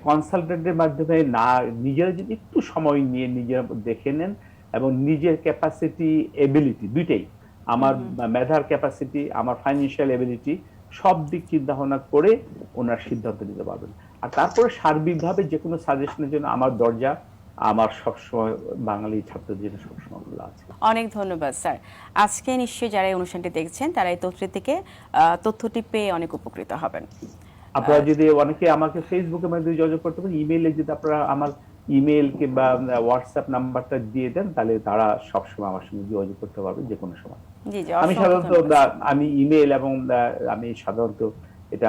কনসালটেন্টের মাধ্যমে, না নিজেরা যদি একটু সময় নিয়ে নিজেরা দেখে নেন এবং নিজের ক্যাপাসিটি, এবিলিটি দুইটাই, আমার মেধার ক্যাপাসিটি, আমার ফাইন্যান্সিয়াল এবিলিটি, সব দিক চিন্তা ভাবনা করে ওনার সিদ্ধান্ত নিতে পারবেন। আর তারপরে সার্বিকভাবে যে কোনো সাজেশনের জন্য আমার দরজা, আমার সবসময় বাঙালি ছাত্রদের জন্য সবসময় খোলা আছে। অনেক ধন্যবাদ স্যার। আজকে নিশ্চয়ই যারা এই অনুষ্ঠানটি দেখছেন তারা এই তথ্যটি পেয়ে অনেক উপকৃত হবেন। আপনারা যদি অনেকে আমাকে ফেসবুকের মাধ্যমে যোগাযোগ করতে পারেন, ইমেইলে যদি আপনারা আমার ইমেল কিংবা হোয়াটসঅ্যাপ নাম্বারটা দিয়ে দেন, তাহলে তারা সবসময় আমার সঙ্গে যোগাযোগ করতে পারবে যে কোনো সময়। জি জি, আমি অসংখ্য সাধারণত ধন্যবাদ। আমি ইমেল এবং আমি সাধারণত এটা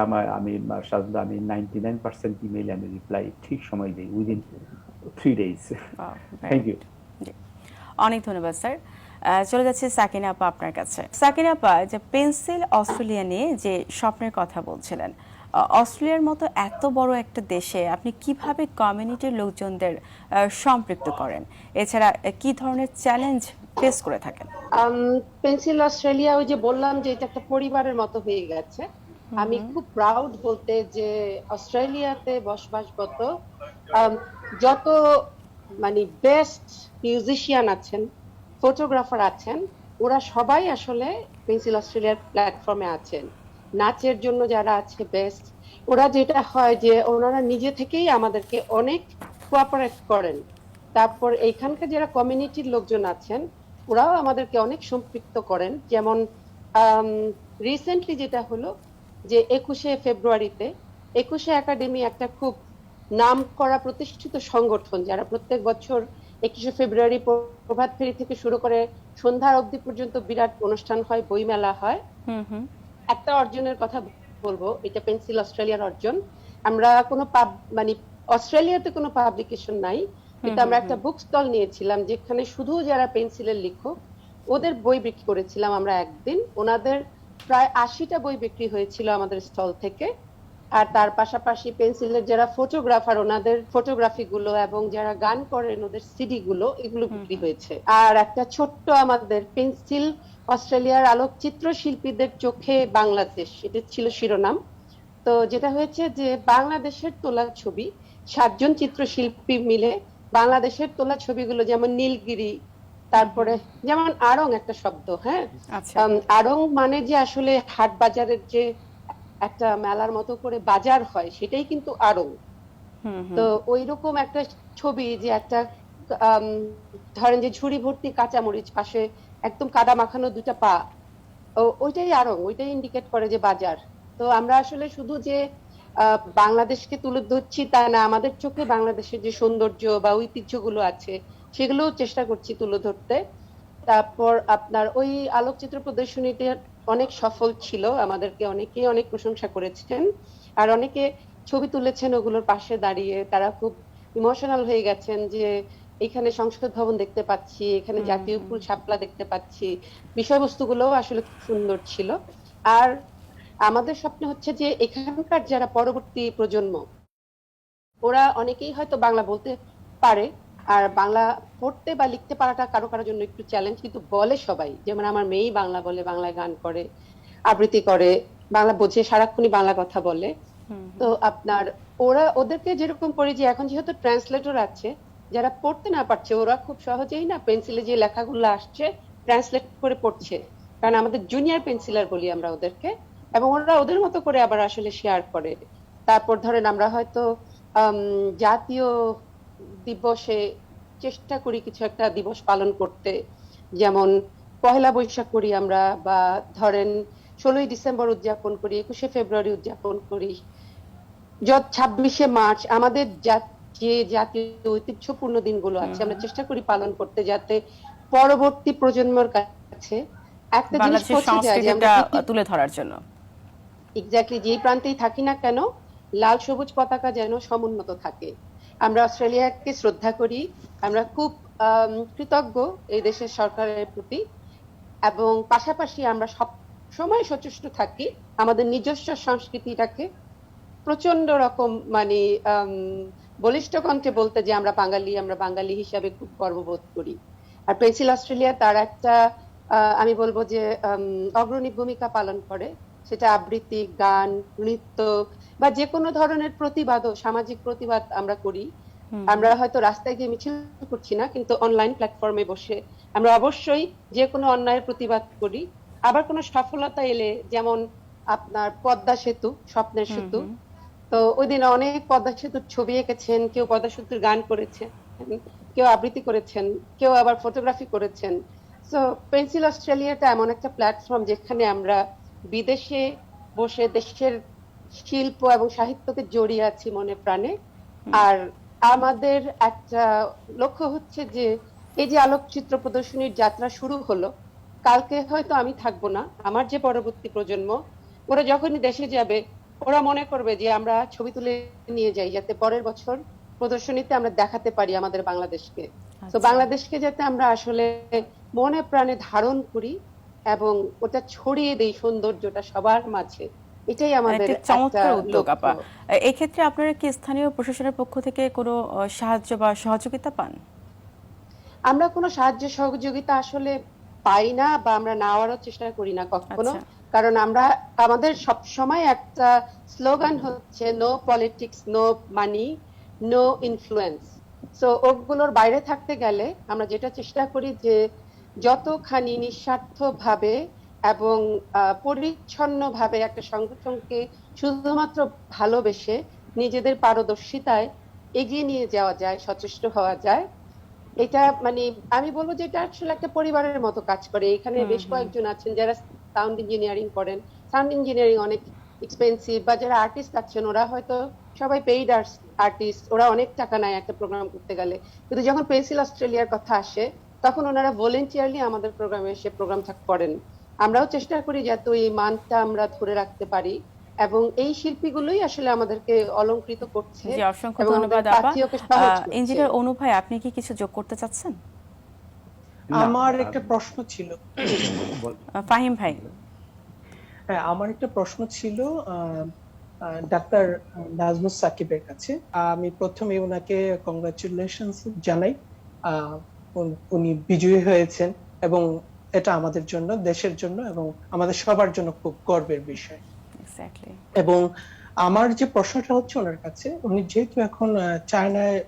সাধারণত আমি 99% ইমেইলে আমি রিপ্লাই ঠিক সময় দিই, within 3 days। Wow, very thank you. good. জি, অনেক ধন্যবাদ স্যার। চলে যাচ্ছে সাকিনা আপা আপনার কাছে। সাকিনা আপা, যে পেন্সিল অস্ট্রেলিয়া নিয়ে যে স্বপ্নের কথা বলছিলেন, অস্ট্রেলিয়ার মতো এত বড় একটা দেশে আপনি কিভাবে কমিউনিটির লোকজনদের সম্পৃক্ত করেন? এছাড়া কি ধরনের চ্যালেঞ্জ ফেস করে থাকেন? পেন্সিল অস্ট্রেলিয়া, ওই যে বললাম যে এটা একটা পরিবারের মতো হয়ে গেছে। আমি খুব প্রাউড বলতে যে অস্ট্রেলিয়াতে বসবাসরত যত মানে বেস্ট মিউজিশিয়ান আছেন, ফটোগ্রাফার আছেন, ওরা সবাই আসলে পেন্সিল অস্ট্রেলিয়ার প্ল্যাটফর্মে আছেন। নাচের জন্য যারা আছে বেস্ট, ওরা যেটা হয় যে ওনারা নিজে থেকেই আমাদেরকে অনেক কোঅপারেট করেন। তারপর এইখানকার যারা কমিউনিটির লোকজন আছেন, ওরাও আমাদেরকে অনেক সম্পৃক্ত করেন। যেমন রিসেন্টলি যেটা হলো যে 21শে ফেব্রুয়ারিতে 21শে একাডেমি একটা খুব নাম করা প্রতিষ্ঠিত সংগঠন, যারা প্রত্যেক বছর 21শে ফেব্রুয়ারি প্রভাত ফেরি থেকে শুরু করে সন্ধ্যা অবধি পর্যন্ত বিরাট অনুষ্ঠান হয়, বইমেলা হয়। একটা অর্জনের কথা বলবো, এটা পেন্সিল অস্ট্রেলিয়ার অর্জন। আমরা কোনো মানে অস্ট্রেলিয়াতে কোনো পাবলিকেশন নাই, কিন্তু আমরা একটা বুক স্টল নিয়েছিলাম যেখানে শুধু যারা পেন্সিলের লেখক ওদের বই বিক্রি করেছিলাম আমরা একদিন। ওনাদের প্রায় 80টা বই বিক্রি হয়েছিল আমাদের স্টল থেকে। আর তার পাশাপাশি পেন্সিলের যারা ফটোগ্রাফার, ওনাদের ফটোগ্রাফি গুলো এবং যারা গান করেন ওদের সিডি গুলো, এগুলো বিক্রি হয়েছে। আর একটা ছোট্ট আমাদের পেন্সিল অস্ট্রেলিয়ার আলোকচিত্র শিল্পীদের চোখে বাংলাদেশ, এটা ছিল শিরোনাম। তো যেটা হয়েছে যে বাংলাদেশের তোলা ছবি 7জন চিত্রশিল্পী মিলে বাংলাদেশের তোলা ছবিগুলো, যেমন নীলগিরি, তারপরে যেমন আড়ং একটা শব্দ, হ্যাঁ, আড়ং মানে যে আসলে হাট বাজারের যে একটা মেলার মতো করে বাজার হয়, সেটাই কিন্তু আড়ং। তো ওই রকম একটা ছবি, যে একটা ধরেন যে ঝুড়ি ভর্তি কাঁচামরিচ, পাশে একদম কাদা মাখানো দুটা পা, ওইটাই আড়ং, ওইটাই ইন্ডিকেট করে যে বাজার। তো আমরা আসলে শুধু যে বাংলাদেশকে তুলে ধরছি তা না, আমাদের চোখে বাংলাদেশের যে সৌন্দর্য বা ঐতিহ্যগুলো আছে সেগুলোও চেষ্টা করছি তুলে ধরতে। তারপর আপনার ওই আলোকচিত্র প্রদর্শনীতে অনেক সফল ছিল, আমাদেরকে অনেকেই অনেক প্রশংসা করেছেন। আর অনেকে ছবি তুলেছেন ওগুলোর পাশে দাঁড়িয়ে, তারা খুব ইমোশনাল হয়ে গেছেন যে এখানে সংসদ ভবন দেখতে পাচ্ছি, এখানে জাতীয় ফুল শাপলা দেখতে পাচ্ছি। বিষয়বস্তুগুলোও আসলে খুব সুন্দর ছিল। আর আমাদের স্বপ্ন হচ্ছে যে এখানকার যারা পরবর্তী প্রজন্ম, ওরা অনেকেই হয়তো বাংলা বলতে পারে, আর বাংলা পড়তে বা লিখতে পারাটা কারো কারোর জন্য একটু চ্যালেঞ্জ, কিন্তু বলে সবাই। যেমন আমার মেয়েই বাংলা বলে, বাংলায় গান করে, আবৃত্তি করে, বাংলা বোঝে, সারাক্ষণই বাংলা কথা বলে। তো আপনার ওদেরকে যেরকম করে যে এখন যেহেতু ট্রান্সলেটর আছে, যারা পড়তে না পারছে ওরা খুব সহজেই না পেন্সিলে যে লেখাগুলো আসছে ট্রান্সলেট করে পড়ছে, কারণ আমাদের জুনিয়র পেন্সিলার বলি আমরা ওদেরকে, এবং ওরা ওদের মতো করে আবার আসলে শেয়ার করে। তারপর ধরেন আমরা হয়তো জাতীয় দিবসে চেষ্টা করি কিছু একটা দিবস পালন করতে, যেমন পহেলা বৈশাখ করি আমরা, বা ধরেন 16ই ডিসেম্বর উদযাপন করি, 21শে ফেব্রুয়ারি উদযাপন করি, 26শে মার্চ, আমাদের যে জাতীয় ঐতিহ্যপূর্ণ দিনগুলো আছে আমরা চেষ্টা করি পালন করতে, যাতে পরবর্তী প্রজন্মের কাছে একটা জিনিস পৌঁছে যায় যে আমরা তুলে ধরার জন্য এক্স্যাক্টলি যেই প্রান্তেই থাকি না কেন, লাল সবুজ পতাকা যেন সমুন্নত থাকে। আমরা অস্ট্রেলিয়াকে শ্রদ্ধা করি, আমরা খুব কৃতজ্ঞ এই দেশের সরকারের প্রতি, এবং পাশাপাশি আমরা সব সময় সচেষ্ট থাকি আমাদের নিজস্ব সংস্কৃতিটাকে প্রচন্ড রকম মানে বলিষ্ঠ কণ্ঠে বলতে, যে আমরা বাঙালি হিসাবে খুব গর্ববোধ করি। আর পেন্সিল অস্ট্রেলিয়া তার একটা আমি বলবো যে অগ্রণী ভূমিকা পালন করে, সেটা আবৃত্তি, গান, নৃত্য বা যে কোনো ধরনের প্রতিবাদও, সামাজিক প্রতিবাদ আমরা করি। আমরা হয়তো রাস্তায় গিয়ে মিছিল করছি না, কিন্তু অনলাইন প্ল্যাটফর্মে বসে আমরা অবশ্যই যে কোনো অন্যায়ের প্রতিবাদ করি। আবার কোনো সফলতা এলে, যেমন আপনার পদ্মা সেতু, স্বপ্নের সেতু, তো ওই দিন অনেক পদ্মা সেতুর ছবি এঁকেছেন, কেউ পদ্মা সেতুর গান করেছেন, কেউ আবৃত্তি করেছেন, কেউ আবার ফটোগ্রাফি করেছেন। সো পেন্সিল অস্ট্রেলিয়াটা এমন একটা প্ল্যাটফর্ম যেখানে আমরা বিদেশে বসে দেশের শিল্প এবং সাহিত্যকে জড়িয়ে আছি মনে প্রাণে। আর আমাদের একটা লক্ষ্য হচ্ছে যে এই যে আলোকচিত্র প্রদর্শনীর যাত্রা শুরু হলো, কালকে হয়তো আমি থাকবো না, আমার যে পরবর্তী প্রজন্ম, ওরা যখনই দেশে যাবে ওরা মনে করবে যে আমরা ছবি তুলে নিয়ে যাই, যাতে পরের বছর প্রদর্শনীতে আমরা দেখাতে পারি আমাদের বাংলাদেশকে। তো আচ্ছা। বাংলাদেশকে যাতে আমরা আসলে মনে প্রাণে ধারণ করি এবং ওটা ছড়িয়ে দেই সৌন্দর্যটা সবার মাঝে, এটাই আমাদের একটি একটা চমৎকার উদ্যোগ আপা। লক্ষ্য। এক্ষেত্রে আপনারা কি স্থানীয় প্রশাসনের পক্ষ থেকে কোনো সাহায্য বা সহযোগিতা পান? আমরা কোনো সাহায্য সহযোগিতা আসলে পাই না, বা আমরা নেওয়ারও চেষ্টা করি না কখনো। আচ্ছা। কারণ আমাদের সব সময় একটা স্লোগান হচ্ছে no politics, no money, no influence. So ওগুলোর বাইরে থাকতে গেলে আমরা যেটা চেষ্টা করি যে যতখানি নিঃস্বার্থ ভাবে এবং পরিচ্ছন্ন ভাবে একটা সংগঠনকে শুধুমাত্র ভালোবেসে নিজেদের পারদর্শিতায় এগিয়ে নিয়ে যাওয়া যায়, সচেষ্ট হওয়া যায়, এটা মানে আমি বলবো যে এটা আসলে একটা পরিবারের মতো কাজ করে। এখানে বেশ কয়েকজন আছেন যারা সাউন্ড ইঞ্জিনিয়ারিং করেন। সাউন্ড ইঞ্জিনিয়ারিং অনেক এক্সপেন্সিভ, বা যারা আর্টিস্ট আছেন ওরা হয়তো সবাই পেইড আর্টিস্ট, ওরা অনেক টাকা নেয় একটা প্রোগ্রাম করতে গেলে। কিন্তু যখন পেন্সিল অস্ট্রেলিয়ার কথা আসে তখন ওনারা ভলেন্টিয়ারলি আমাদের প্রোগ্রামে এসে প্রোগ্রাম করেন। আমরাও চেষ্টা করি যাতে ওই মানটা আমরা ধরে রাখতে পারি, এবং এই শিল্পীগুলোই আসলে আমাদেরকে অলংকৃত করছে জি, অসংখ্য এবং আমাদের ধন্যবাদ আপা। পাথেয়কে সহজ করছে। ইঞ্জিনিয়ার অনু ভাই, আপনি কি কিছু যোগ করতে চাচ্ছেন? না, আমার একটা প্রশ্ন ছিল। ফাহিম ভাই। হ্যাঁ, আমার একটা প্রশ্ন ছিল ডাক্তার নাজমুস সাকিবের কাছে। আমি প্রথমে ওনাকে কংগ্রাচুলেশনস জানাই। উনি বিজয়ী হয়েছেন এবং এটা আমাদের জন্য, দেশের জন্য এবং আমাদের সবার জন্য খুব গর্বের বিষয়। এক্স্যাক্টলি। এবং আমার যে প্রশ্নটা হচ্ছে ওনার কাছে, উনি যেহেতু এখন চায়নায়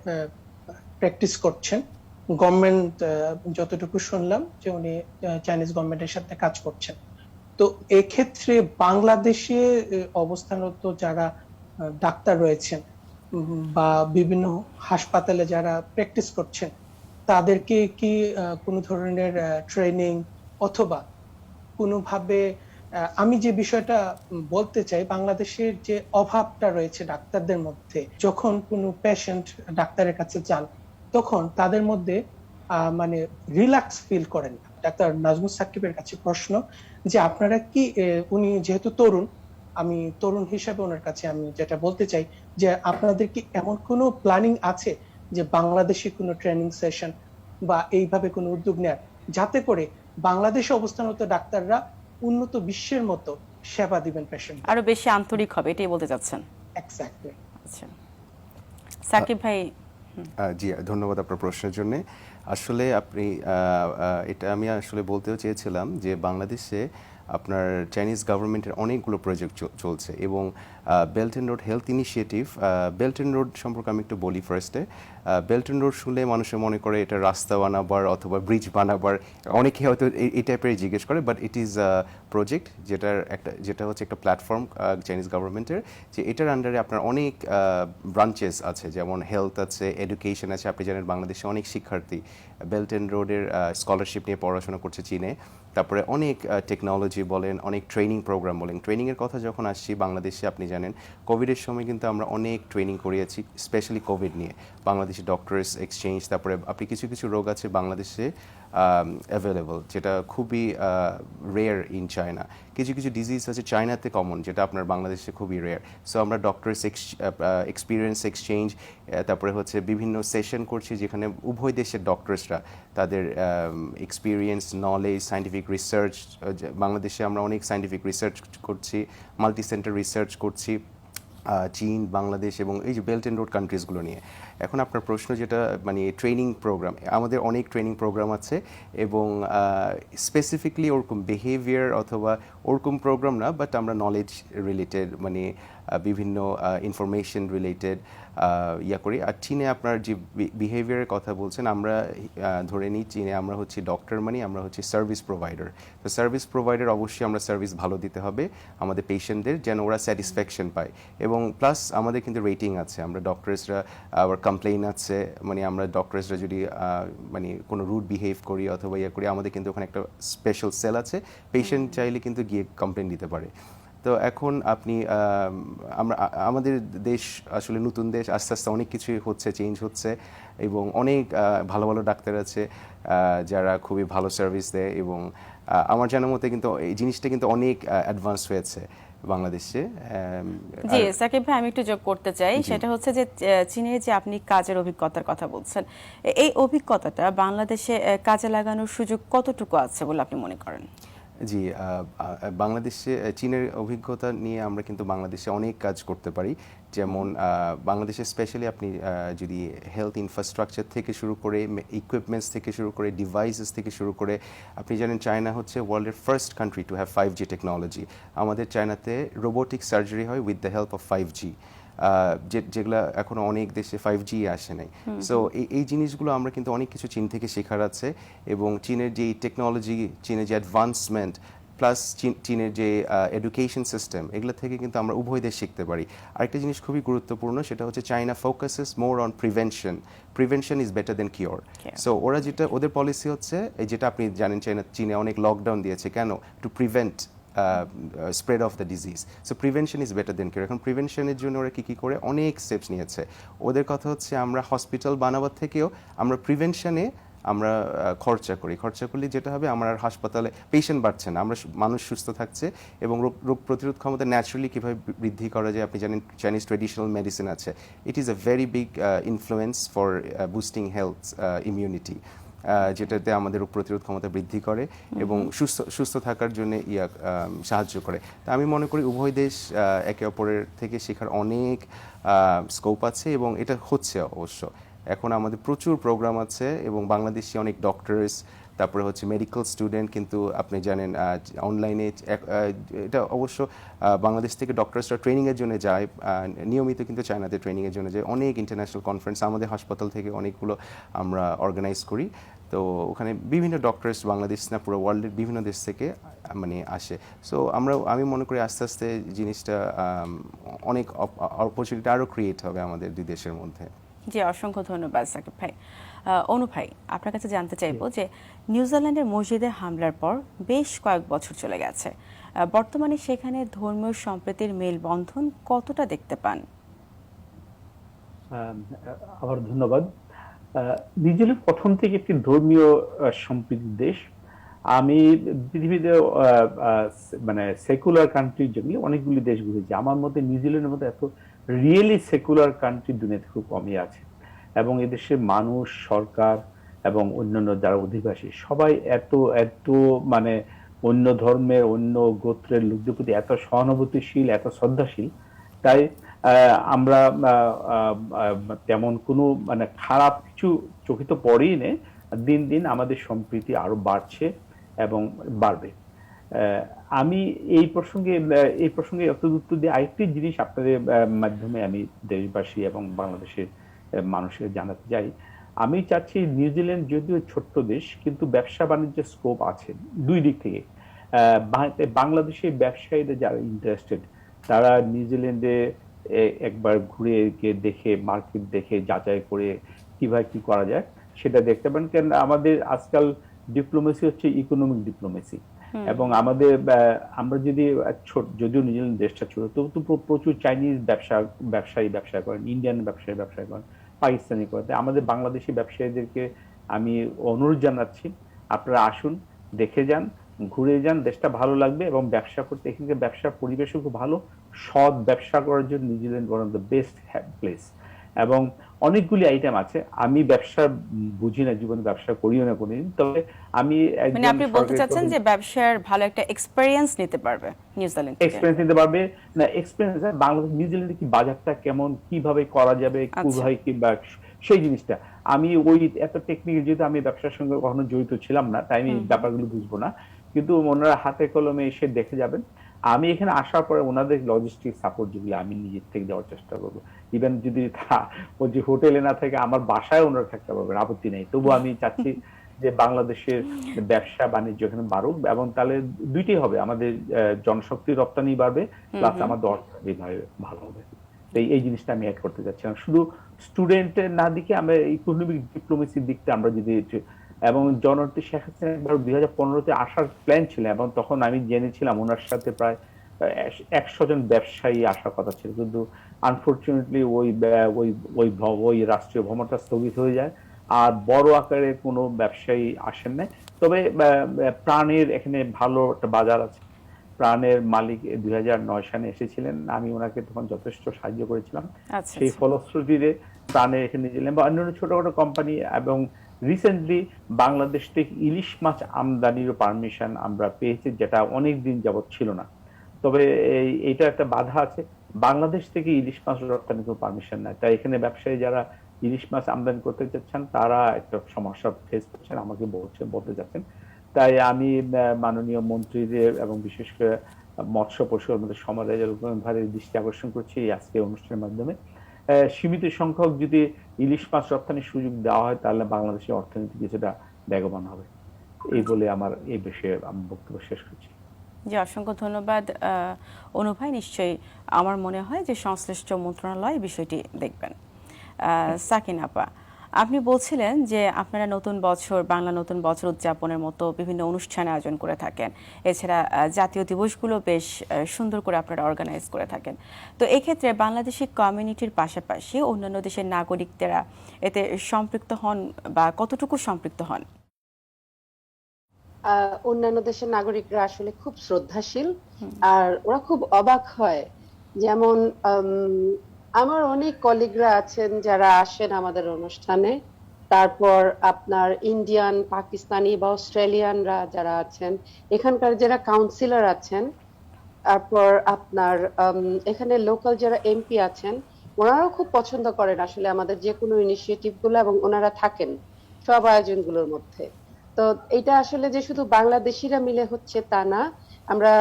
প্র্যাকটিস করছেন, গভর্নমেন্ট যতটুকু শুনলাম যে উনি চাইনিজ গভর্নমেন্টের সাথে কাজ করছেন, তো এক্ষেত্রে বাংলাদেশে অবস্থানরত যারা ডাক্তার রয়েছেন বা বিভিন্ন হাসপাতালে যারা প্র্যাকটিস করছেন, তাদেরকে কি কোনো ধরনের ট্রেনিং অথবা কোনোভাবে আমি যে বিষয়টা বলতে চাই, বাংলাদেশের যে অভাবটা রয়েছে ডাক্তারদের মধ্যে, যখন কোনো পেশেন্ট ডাক্তারের কাছে যান তখন তাদের মধ্যে মানে রিল্যাক্স ফিল করেন না। ডাক্তার নাজমুস সাকিবের কাছে প্রশ্ন যে আপনারা কি, উনি যেহেতু তরুণ, আমি তরুণ হিসাবে ওনার কাছে আমি যেটা বলতে চাই যে আপনাদের কি এমন কোনো প্ল্যানিং আছে যে বাংলাদেশি কোনো ট্রেনিং সেশন বা এইভাবে কোনো উদ্যোগ নেয়ার, যাতে করে বাংলাদেশে অবস্থানরত ডাক্তাররা উন্নত বিশ্বের মতো সেবা দিবেন পেশেন্ট? আরো বেশি আন্তরিক হবে, এটাই বলতে চাচ্ছেন? এক্স্যাক্টলি। আচ্ছা, সাকিব ভাই। জি, ধন্যবাদ আপনার প্রশ্নের জন্য। আসলে আপনি এটা আমি আসলে বলতেও চেয়েছিলাম যে বাংলাদেশে আপনার চাইনিজ গভর্নমেন্টের অনেকগুলো প্রজেক্ট চলছে এবং belt and road health initiative, belt and road সম্পর্কে আমি একটু বলি ফার্স্টে। বেল্ট অ্যান্ড রোড শুনলে মানুষে মনে করে এটা রাস্তা বানাবার অথবা ব্রিজ বানাবার, অনেকে হয়তো এই টাইপের জিজ্ঞেস করে, বাট ইট ইজ প্রজেক্ট যেটা হচ্ছে একটা প্ল্যাটফর্ম চাইনিজ গভর্নমেন্টের, যে এটার আন্ডারে আপনার অনেক ব্রাঞ্চেস আছে, যেমন হেলথ আছে, এডুকেশন আছে। আপনি জানেন বাংলাদেশে অনেক শিক্ষার্থী বেল্ট অ্যান্ড রোডের স্কলারশিপ নিয়ে পড়াশোনা করছে চীনে। তারপরে অনেক টেকনোলজি বলেন, অনেক ট্রেনিং প্রোগ্রাম বলেন। ট্রেনিংয়ের কথা যখন আসছি, বাংলাদেশে আপনি জানেন কোভিডের সময় কিন্তু আমরা অনেক ট্রেনিং করিয়েছি, স্পেশালি কোভিড নিয়ে। বাংলাদেশি ডক্টরস এক্সচেঞ্জ, তারপরে আপনি কিছু কিছু রোগ আছে বাংলাদেশে অ্যাভেলেবল, যেটা খুবই রেয়ার ইন চায়না। কিছু কিছু ডিজিজ আছে চায়নাতে কমন, যেটা আপনার বাংলাদেশে খুবই রেয়ার। সো আমরা ডক্টরস এক্সপিরিয়েন্স এক্সচেঞ্জ, তারপরে হচ্ছে বিভিন্ন সেশন করছি যেখানে উভয় দেশের ডক্টরসরা তাদের এক্সপিরিয়েন্স, নলেজ, সায়েন্টিফিক রিসার্চ, বাংলাদেশে আমরা অনেক সায়েন্টিফিক রিসার্চ করছি, মাল্টি সেন্টার রিসার্চ করছি চীন, বাংলাদেশ এবং এই যে বেল্ট অ্যান্ড রোড কান্ট্রিজগুলো নিয়ে। এখন আপনার প্রশ্ন যেটা মানে ট্রেনিং প্রোগ্রাম, আমাদের অনেক ট্রেনিং প্রোগ্রাম আছে এবং স্পেসিফিকলি ওরকম বিহেভিয়ার অথবা ওরকম প্রোগ্রাম না, বাট আমরা নলেজ রিলেটেড মানে বিভিন্ন ইনফরমেশন রিলেটেড করি। আর চীনে আপনার যে বিহেভিয়ারের কথা বলছেন, আমরা ধরে নিই চীনে আমরা হচ্ছি ডক্টর, মানে আমরা হচ্ছি সার্ভিস প্রোভাইডার। তো সার্ভিস প্রোভাইডার অবশ্যই আমরা সার্ভিস ভালো দিতে হবে আমাদের পেশেন্টদের, যেন ওরা স্যাটিসফ্যাকশন পায়। এবং প্লাস আমাদের কিন্তু রেটিং আছে, আমরা ডক্টরসরা আবার কমপ্লেইন আছে, মানে আমরা ডক্টরসরা যদি মানে কোনো রুড বিহেভ করি অথবা করি, আমাদের কিন্তু ওখানে একটা স্পেশাল সেল আছে, পেশেন্ট চাইলে কিন্তু গিয়ে কমপ্লেন দিতে পারে। তো তো এখন আপনি আমাদের দেশ আসলে নতুন দেশ, আস্তে আস্তে অনেক কিছুই হচ্ছে, চেঞ্জ হচ্ছে, এবং অনেক ভালো ভালো ডাক্তার আছে যারা খুবই ভালো সার্ভিস দেয়, এবং আমার জানার মতে কিন্তু এই জিনিসটা কিন্তু অনেক অ্যাডভান্স হয়েছে বাংলাদেশে। জি সাকিব ভাই, আমি একটু যোগ করতে চাই, সেটা হচ্ছে যে চীনে যে আপনি কাজের অভিজ্ঞতার কথা বলছেন, এই অভিজ্ঞতাটা বাংলাদেশে কাজে লাগানোর সুযোগ কতটুকু আছে বলে আপনি মনে করেন? জি, বাংলাদেশে চীনের অভিজ্ঞতা নিয়ে আমরা কিন্তু বাংলাদেশে অনেক কাজ করতে পারি। যেমন বাংলাদেশে স্পেশালি আপনি যদি হেলথ ইনফ্রাস্ট্রাকচার থেকে শুরু করে, ইকুইপমেন্টস থেকে শুরু করে, ডিভাইসেস থেকে শুরু করে, আপনি জানেন চায়না হচ্ছে ওয়ার্ল্ডের first country to have 5G technology. আমাদের চায়নাতে রোবোটিক সার্জারি হয় with the help of 5G, যেগুলো এখনো অনেক দেশে 5G আসে নাই। সো এই জিনিসগুলো আমরা কিন্তু অনেক কিছু চীন থেকে শেখার আছে, এবং চীনের যে টেকনোলজি, চীনের যে অ্যাডভান্সমেন্ট, প্লাস চীনের যে এডুকেশন সিস্টেম, এগুলো থেকে কিন্তু আমরা উভয় দেশ শিখতে পারি। আরেকটা জিনিস খুবই গুরুত্বপূর্ণ, সেটা হচ্ছে China focuses more on prevention is better then cure. So ওরা যেটা, ওদের পলিসি হচ্ছে যেটা আপনি জানেন, চীনে অনেক লকডাউন দিয়েছে কেন? To prevent spread of the disease. So prevention is better then cure. এখন প্রিভেনশনের জন্য ওরা কী করে অনেক স্টেপস নিয়েছে। ওদের কথা হচ্ছে আমরা হসপিটাল বানাবার থেকেও আমরা প্রিভেনশনে আমরা খরচা করলে যেটা হবে, আমার আর হাসপাতালে পেশেন্ট বাড়ছে না, আমরা মানুষ সুস্থ থাকছে, এবং রোগ প্রতিরোধ ক্ষমতা ন্যাচারালি কীভাবে বৃদ্ধি করা যায়। আপনি জানেন চাইনিজ ট্রেডিশনাল মেডিসিন আছে, it is a very big influence for boosting health immunity, যেটাতে আমাদের রোগ প্রতিরোধ ক্ষমতা বৃদ্ধি করে এবং সুস্থ থাকার জন্য সাহায্য করে। তা আমি মনে করি উভয় দেশ একে অপরের থেকে শেখার অনেক স্কোপ আছে, এবং এটা হচ্ছে অবশ্য। এখন আমাদের প্রচুর প্রোগ্রাম আছে, এবং বাংলাদেশি অনেক ডক্টরস, তারপরে হচ্ছে মেডিকেল স্টুডেন্ট, কিন্তু আপনি জানেন অনলাইনে এটা অবশ্য বাংলাদেশ থেকে ডক্টরসরা ট্রেনিংয়ের জন্য যায় নিয়মিত, কিন্তু চায়নাতে ট্রেনিংয়ের জন্য যায়। অনেক ইন্টারন্যাশনাল কনফারেন্স আমাদের হাসপাতাল থেকে অনেকগুলো আমরা অর্গানাইজ করি। তো ওখানে বিভিন্ন ডক্টরস বাংলাদেশ না পুরো ওয়ার্ল্ডের বিভিন্ন দেশ থেকে মানে আসে। সো আমি মনে করি আস্তে আস্তে জিনিসটা অনেক অপরচুনিটি আরও ক্রিয়েট হবে আমাদের দুই দেশের মধ্যে। জি, অসংখ্য ধন্যবাদ সাকিব ভাই। অনু ভাই, আপনার কাছে জানতে চাইবো যে নিউজিল্যান্ডের মসজিদে হামলার পর বেশ কয়েক বছর চলে গেছে, বর্তমানে সেখানে ধর্মীয় সম্প্রীতির মেলবন্ধন কতটা দেখতে পান? আবার ধন্যবাদ। নিউজিল্যান্ড প্রথম থেকে একটি ধর্মীয় সম্প্রীতির দেশ। আমি পৃথিবীতে মানে সেকুলার কান্ট্রি যেগুলি অনেকগুলি দেশ ঘুরেছি, আমার মতে নিউজিল্যান্ডের মধ্যে এত রিয়েলি সেকুলার কান্ট্রি দুনিয়াতে খুব কমই আছে, এবং এদেশের মানুষ, সরকার এবং অন্যান্য যারা অধিবাসী সবাই এত মানে অন্য ধর্মের, অন্য গোত্রের লোকদের প্রতি এত সহানুভূতিশীল, এত শ্রদ্ধাশীল। তাই আমরা তেমন কোনো মানে খারাপ কিছু চোখে তো পড়েই নেই। দিন দিন আমাদের সম্প্রীতি আরো বাড়ছে এবং বাড়বে। আমি এই প্রসঙ্গে উত্তর দিয়ে আরেকটি জিনিস আপনাদের মাধ্যমে আমি দেশবাসী এবং বাংলাদেশের মানুষের জানাতে চাই। আমি চাচ্ছি নিউজিল্যান্ড যদিও ছোট্ট দেশ, কিন্তু ব্যবসা বাণিজ্যের স্কোপ আছে দুই দিক থেকে। বাংলাদেশের ব্যবসায়ীরা যারা ইন্টারেস্টেড, তারা নিউজিল্যান্ডে একবার ঘুরে গিয়ে দেখে, মার্কেট দেখে যাচাই করে কিভাবে কি করা যায় সেটা দেখতে পারেন। কারণ আমাদের আজকাল ডিপ্লোমেসি হচ্ছে ইকোনমিক ডিপ্লোমেসি, এবং আমরা যদিও নিউজিল্যান্ড দেশটা ছোট, তবু প্রচুর চাইনিজ ব্যবসায়ী ব্যবসা করেন, ইন্ডিয়ান ব্যবসায়ী করেন, পাকিস্তানি করেন। আমাদের বাংলাদেশি ব্যবসায়ীদেরকে আমি অনুরোধ জানাচ্ছি, আপনারা আসুন, দেখে যান, ঘুরে যান, দেশটা ভালো লাগবে, এবং ব্যবসা করতে এখানকার ব্যবসার পরিবেশও খুব ভালো। সৎ ব্যবসা করার জন্য New Zealand one of the best place, এবং অনেকগুলি আইটেম আছে। আমি ব্যবসা বুঝি না, জীবনে ব্যবসা করিও না কোনোদিন, তবে আমি মানে আপনি বলতে চাচ্ছেন যে ব্যবসার ভালো একটা এক্সপেরিয়েন্স নিতে পারবে নিউজিল্যান্ড থেকে? এক্সপেরিয়েন্স নিতে পারবে না, এক্সপেরিয়েন্স বাংলাদেশ নিউজিল্যান্ডে কি বাজারটা কেমন, কিভাবে করা যাবে, কোথায় কিংবা সেই জিনিসটা আমি ওই এত টেকনিক্যাল, যেহেতু আমি ব্যবসার সঙ্গে কখনো জড়িত ছিলাম না, তাই আমি ব্যাপারগুলো বুঝবো না, কিন্তু ওনারা হাতে কলমে এসে দেখে যাবেন। আমি এখানে আসার পরে ওনাদের লজিস্টিক সাপোর্ট যেগুলো আমি নিজের থেকে দেওয়ার চেষ্টা করবো। ইভেন যদি ও যে হোটেলে না থাকে, আমার বাসায় ওনারা থাকতে পারবেন, আপত্তি নেই। তবু আমি চাচ্ছি যে বাংলাদেশের ব্যবসা বাণিজ্য এখানে বাড়ুক, এবং তাহলে দুইটাই হবে, আমাদের জনশক্তি রপ্তানি বাড়বে, প্লাস আমাদের অর্থনীতি ভালো হবে। এই জিনিসটা আমি অ্যাড করতে চাচ্ছিলাম। শুধু স্টুডেন্টের না দিকে আমরা ইকোনমিক ডিপ্লোমেসির দিকটা আমরা যদি, এবং জননেত্রী শেখ হাসিনা একবার 2015-তে আসার প্ল্যান ছিল, এবং তখন আমি জেনেছিলাম ওনার সাথে প্রায় 100 জন ব্যবসায়ী আসার কথা ছিল, কিন্তু আনফরচুনেটলি ওই রাষ্ট্রীয় ভ্রমণটা স্থগিত হয়ে যায়, আর বড় আকারে কোনো ব্যবসায়ী আসেন না। তবে প্রাণের এখানে ভালো একটা বাজার আছে। প্রাণের মালিক 2009 সালে এসেছিলেন, আমি ওনাকে তখন যথেষ্ট সাহায্য করেছিলাম। সেই ফলশ্রুতিতে প্রাণের এখানে ছিলেন বা অন্যান্য ছোটখাটো কোম্পানি, এবং রিসেন্টলি বাংলাদেশ থেকে ইলিশ মাছ আমদানির পারমিশন আমরা পেয়েছি, যেটা অনেক দিন যাবত ছিল না। তবে এইটা একটা বাধা আছে, বাংলাদেশ থেকে ইলিশ মাছ রপ্তানি কোনো পারমিশন নাই, তাই এখানে ব্যবসায়ী যারা ইলিশ মাছ আমদানি করতে চাচ্ছেন তারা একটা সমস্যা ফেস করছেন, আমাকে বলতে যাচ্ছেন। তাই আমি মাননীয় মন্ত্রীদের এবং বিশেষ করে মৎস্য পশু সমাজের দৃষ্টি আকর্ষণ করছি আজকে অনুষ্ঠানের মাধ্যমে, সীমিত সংখ্যক যদি ইলিশ মাছ রপ্তানির সুযোগ দেওয়া হয় তাহলে বাংলাদেশের অর্থনীতি কিছুটা বেগবান হবে। এই বলে আমার এই বিষয়ে আমি বক্তব্য শেষ করছি। জি, অসংখ্য ধন্যবাদ অনু ভাই। নিশ্চয়ই আমার মনে হয় যে সংশ্লিষ্ট মন্ত্রণালয় বিষয়টি দেখবেন। সাকিন আপা, আপনি বলছিলেন যে আপনারা নতুন বছর, বাংলা নতুন বছর উদযাপনের মতো বিভিন্ন অনুষ্ঠান আয়োজন করে থাকেন, এছাড়া জাতীয় দিবসগুলো বেশ সুন্দর করে আপনারা অর্গানাইজ করে থাকেন। তো এক্ষেত্রে বাংলাদেশি কমিউনিটির পাশাপাশি অন্যান্য দেশের নাগরিকরা এতে সম্পৃক্ত হন বা কতটুকু সম্পৃক্ত হন? অন্যান্য দেশের নাগরিকরা আসলে খুব শ্রদ্ধাশীল, আর ওরা খুব অবাক হয়। যেমন আমার অনেক কলিগরা আছেন যারা আসেন আমাদের অনুষ্ঠানে, তারপর আপনার ইন্ডিয়ান, পাকিস্তানি বা অস্ট্রেলিয়ানরা যারা আছেন, এখানকার যারা কাউন্সিলর আছেন, তারপর আপনার এখানে লোকাল যারা এমপি আছেন, ওনারাও খুব পছন্দ করেন আসলে আমাদের যে কোনো ইনিশিয়েটিভ গুলো, এবং ওনারা থাকেন সব আয়োজনগুলোর মধ্যে। তো এটা আসলে যে শুধু বাংলাদেশিরা মিলে হচ্ছে তা না, আমরা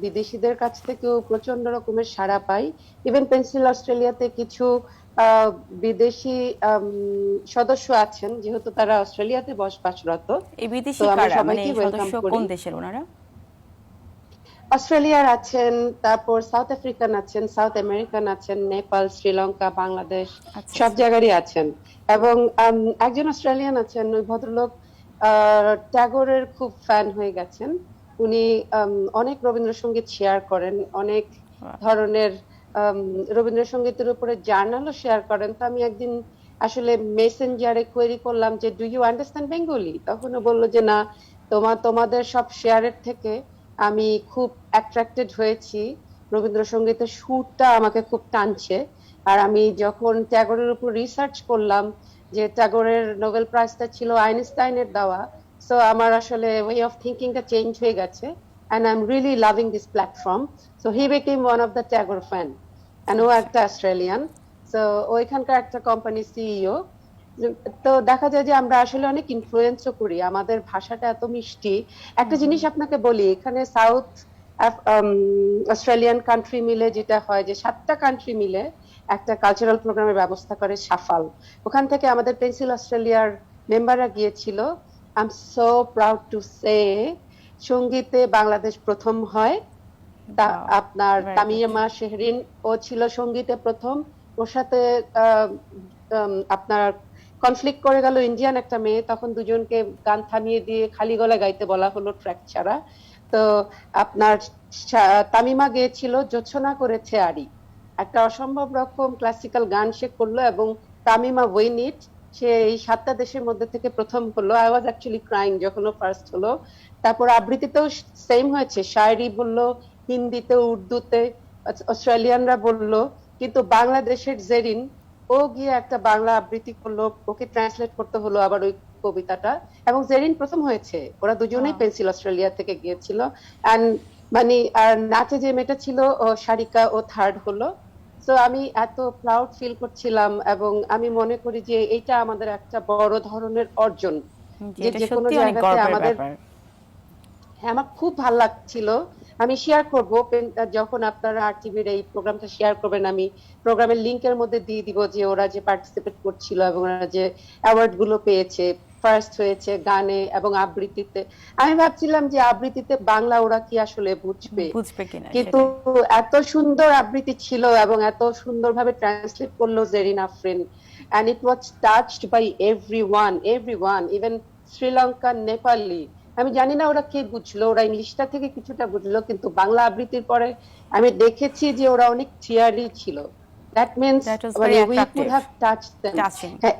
বিদেশিদের কাছ থেকেও প্রচন্ড রকমের সাড়া পাই। ইভেন পেন্সিল অস্ট্রেলিয়াতে কিছু বিদেশি সদস্য আছেন, যেহেতু তারা অস্ট্রেলিয়াতে বসবাসরত। এই বিদেশি তো আমরা কারা, মানে সবাইকে এই ওয়েলকাম সদস্য করি। কোন দেশের ওনারা? অস্ট্রেলিয়ার আছেন, তারপর সাউথ আফ্রিকান আছেন, সাউথ আমেরিকান আছেন, নেপাল, শ্রীলঙ্কা, বাংলাদেশ, সব জায়গারই আছেন। এবং একজন অস্ট্রেলিয়ান আছেন, ওই ভদ্রলোক ট্যাগরের খুব ফ্যান হয়ে গেছেন। উনি অনেক রবীন্দ্রসঙ্গীত শেয়ার করেন, অনেক ধরনের রবীন্দ্রসঙ্গীতের উপরে জার্নালও শেয়ার করেন। তো আমি একদিন আসলে মেসেঞ্জারে কোয়েরি করলাম যে ডু ইউ আন্ডারস্ট্যান্ড বেঙ্গলি, তখন ও বললো যে না, তোমাদের সব শেয়ারের থেকে আমি খুব অ্যাট্রাক্টেড হয়েছি, রবীন্দ্রসঙ্গীতের সুরটা আমাকে খুব টানছে। আর আমি যখন ট্যাগরের উপর রিসার্চ করলাম যে ট্যাগরের নোবেল প্রাইজটা ছিল আইনস্টাইনের দেওয়া, সো আমার আসলে ওয়ে অফ থিঙ্কিংটা চেঞ্জ হয়ে গেছে, and I'm really loving this platform. So he became one of the Tagore fan, and ও একটা অস্ট্রেলিয়ান, সো ওইখানকার একটা কোম্পানি সিইও। তো দেখা যায় যে আমরা আসলে অনেক ইনফ্লুয়েন্সও করি, আমাদের ভাষাটা এত মিষ্টি। একটা জিনিস আপনাকে বলি, এখানে সাউথ অস্ট্রেলিয়ান কান্ট্রি মিলে যেটা হয় যে 7টা কান্ট্রি মিলে একটা কালচারাল প্রোগ্রামের ব্যবস্থা করে সাফাল, ওখান থেকে আমাদের পেন্সিল অস্ট্রেলিয়ার মেম্বাররা গিয়েছিল। I am so proud to say সঙ্গীতে বাংলাদেশ প্রথম হয়। আপনার তামিমা শেহরিন, ও ছিল সঙ্গীতে প্রথম, ওর সাথে আপনার কনফ্লিক্ট করে গেল ইন্ডিয়ান একটা মেয়ে, তখন দুজনকে গান থামিয়ে দিয়ে খালি গলায় গাইতে বলা হলো ট্র্যাক ছাড়া। তো আপনার তামিমা গেয়েছিল জোছনা করেছে আড়ি, একটা অসম্ভব রকম ক্লাসিক্যাল গান সে করলো, এবং তামিমা ওয়েনিট সে এই 7টা দেশের মধ্যে থেকে প্রথম হলো। আই ওয়াজ অ্যাকচুয়ালি ক্রাইং যখন ও ফার্স্ট হলো। তারপর আবৃত্তিতেও সেম হয়েছে, শায়রি বললো, হিন্দিতে, উর্দুতে, অস্ট্রেলিয়ানরা বললো, কিন্তু বাংলাদেশের জেরিন, ও গিয়ে একটা বাংলা আবৃত্তি করলো, ওকে ট্রান্সলেট করতে হলো আবার ওই কবিতাটা, এবং জেরিন প্রথম হয়েছে। ওরা দুজনেই পেন্সিল অস্ট্রেলিয়া থেকে গিয়েছিল। মানে আর নাচে যে মেয়েটা ছিল ও সারিকা, ও থার্ড হলো। তো আমি এত প্রাউড ফিল করছিলাম, এবং আমি মনে করি যে এটা আমাদের একটা বড় ধরনের অর্জন, যে কোনো জায়গাতে আমাদের। হ্যাঁ, আমার খুব ভালো লাগছিল। আমি শেয়ার করব যখন আপনারা আরটিভির এই প্রোগ্রামটা শেয়ার করবেন, আমি প্রোগ্রামের লিংকের মধ্যে দিয়ে দিব যে ওরা যে পার্টিসিপেট করছিল এবং ওরা যে অ্যাওয়ার্ড গুলো পেয়েছে, ফার্স্ট হয়েছে গানে এবং আবৃত্তিতে। আমি ভাবছিলাম যে আবৃত্তিতে বাংলা ওরা কি আসলে বুঝবে কিনা, কিন্তু এত সুন্দর আবৃত্তি ছিল এবং এত সুন্দরভাবে ট্রান্সলেট করলো Zerin Afrin, and it was touched by everyone, even Sri Lankan, Nepali, আমি জানি না ওরা কে বুঝলো, ওরা ইংলিশটা থেকে কিছুটা বুঝলো, কিন্তু বাংলা আবৃত্তির পরে আমি দেখেছি যে ওরা অনেক থিয়ারি ছিল। দ্যাট মিন্স দ্যাট ওয়াজ মানে very we could attractive, have touch them. Touching. হ্যাঁ,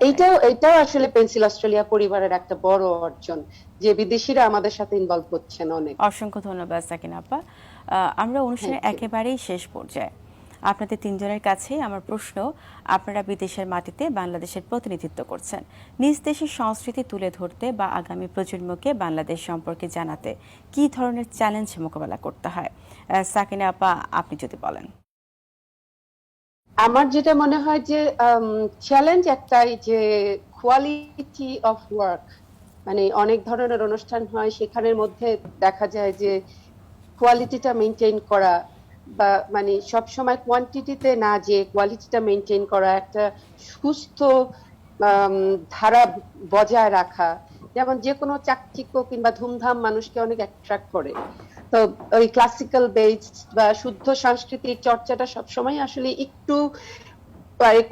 এইটাও আসলে পেন্সিল অস্ট্রেলিয়া পরিবারের একটা বড় অর্জন, যে বিদেশিরা আমাদের সাথে ইনভলভ হচ্ছেন অনেক। অসংখ্য ধন্যবাদ সাকিনা আপা। আমরা অনুষ্ঠানের Thank you. একেবারেই শেষ পর্যায়ে। আপনাদের তিনজনের কাছেই আমার প্রশ্ন, আপনারা বিদেশের মাটিতে বাংলাদেশের প্রতিনিধিত্ব করছেন, নিজ দেশের সংস্কৃতি তুলে ধরতে বা আগামী প্রজন্মকে বাংলাদেশ সম্পর্কে জানাতে কি ধরনের চ্যালেঞ্জ মোকাবেলা করতে হয়? সাকিনা আপা, আপনি যদি বলেন। আমার যেটা মনে হয় যে চ্যালেঞ্জ একটাই, যে কোয়ালিটি অফ ওয়ার্ক। মানে অনেক ধরনের অনুষ্ঠান হয়, সেখানের মধ্যে দেখা যায় যে কোয়ালিটিটা মেনটেন করা, বা মানে সব সময় কোয়ান্টিটিতে না, যে কোয়ালিটিটা মেনটেন করা, একটা সুস্থ ধারা বজায় রাখা। যেমন যে কোনো চাকচিক্য কিংবা ধুমধাম মানুষকে অনেক অ্যাট্রাক্ট করে। তো ওই ক্লাসিক্যাল বেস বা শুদ্ধ সাংস্কৃতিক চর্চাটা সবসময় আসলে একটু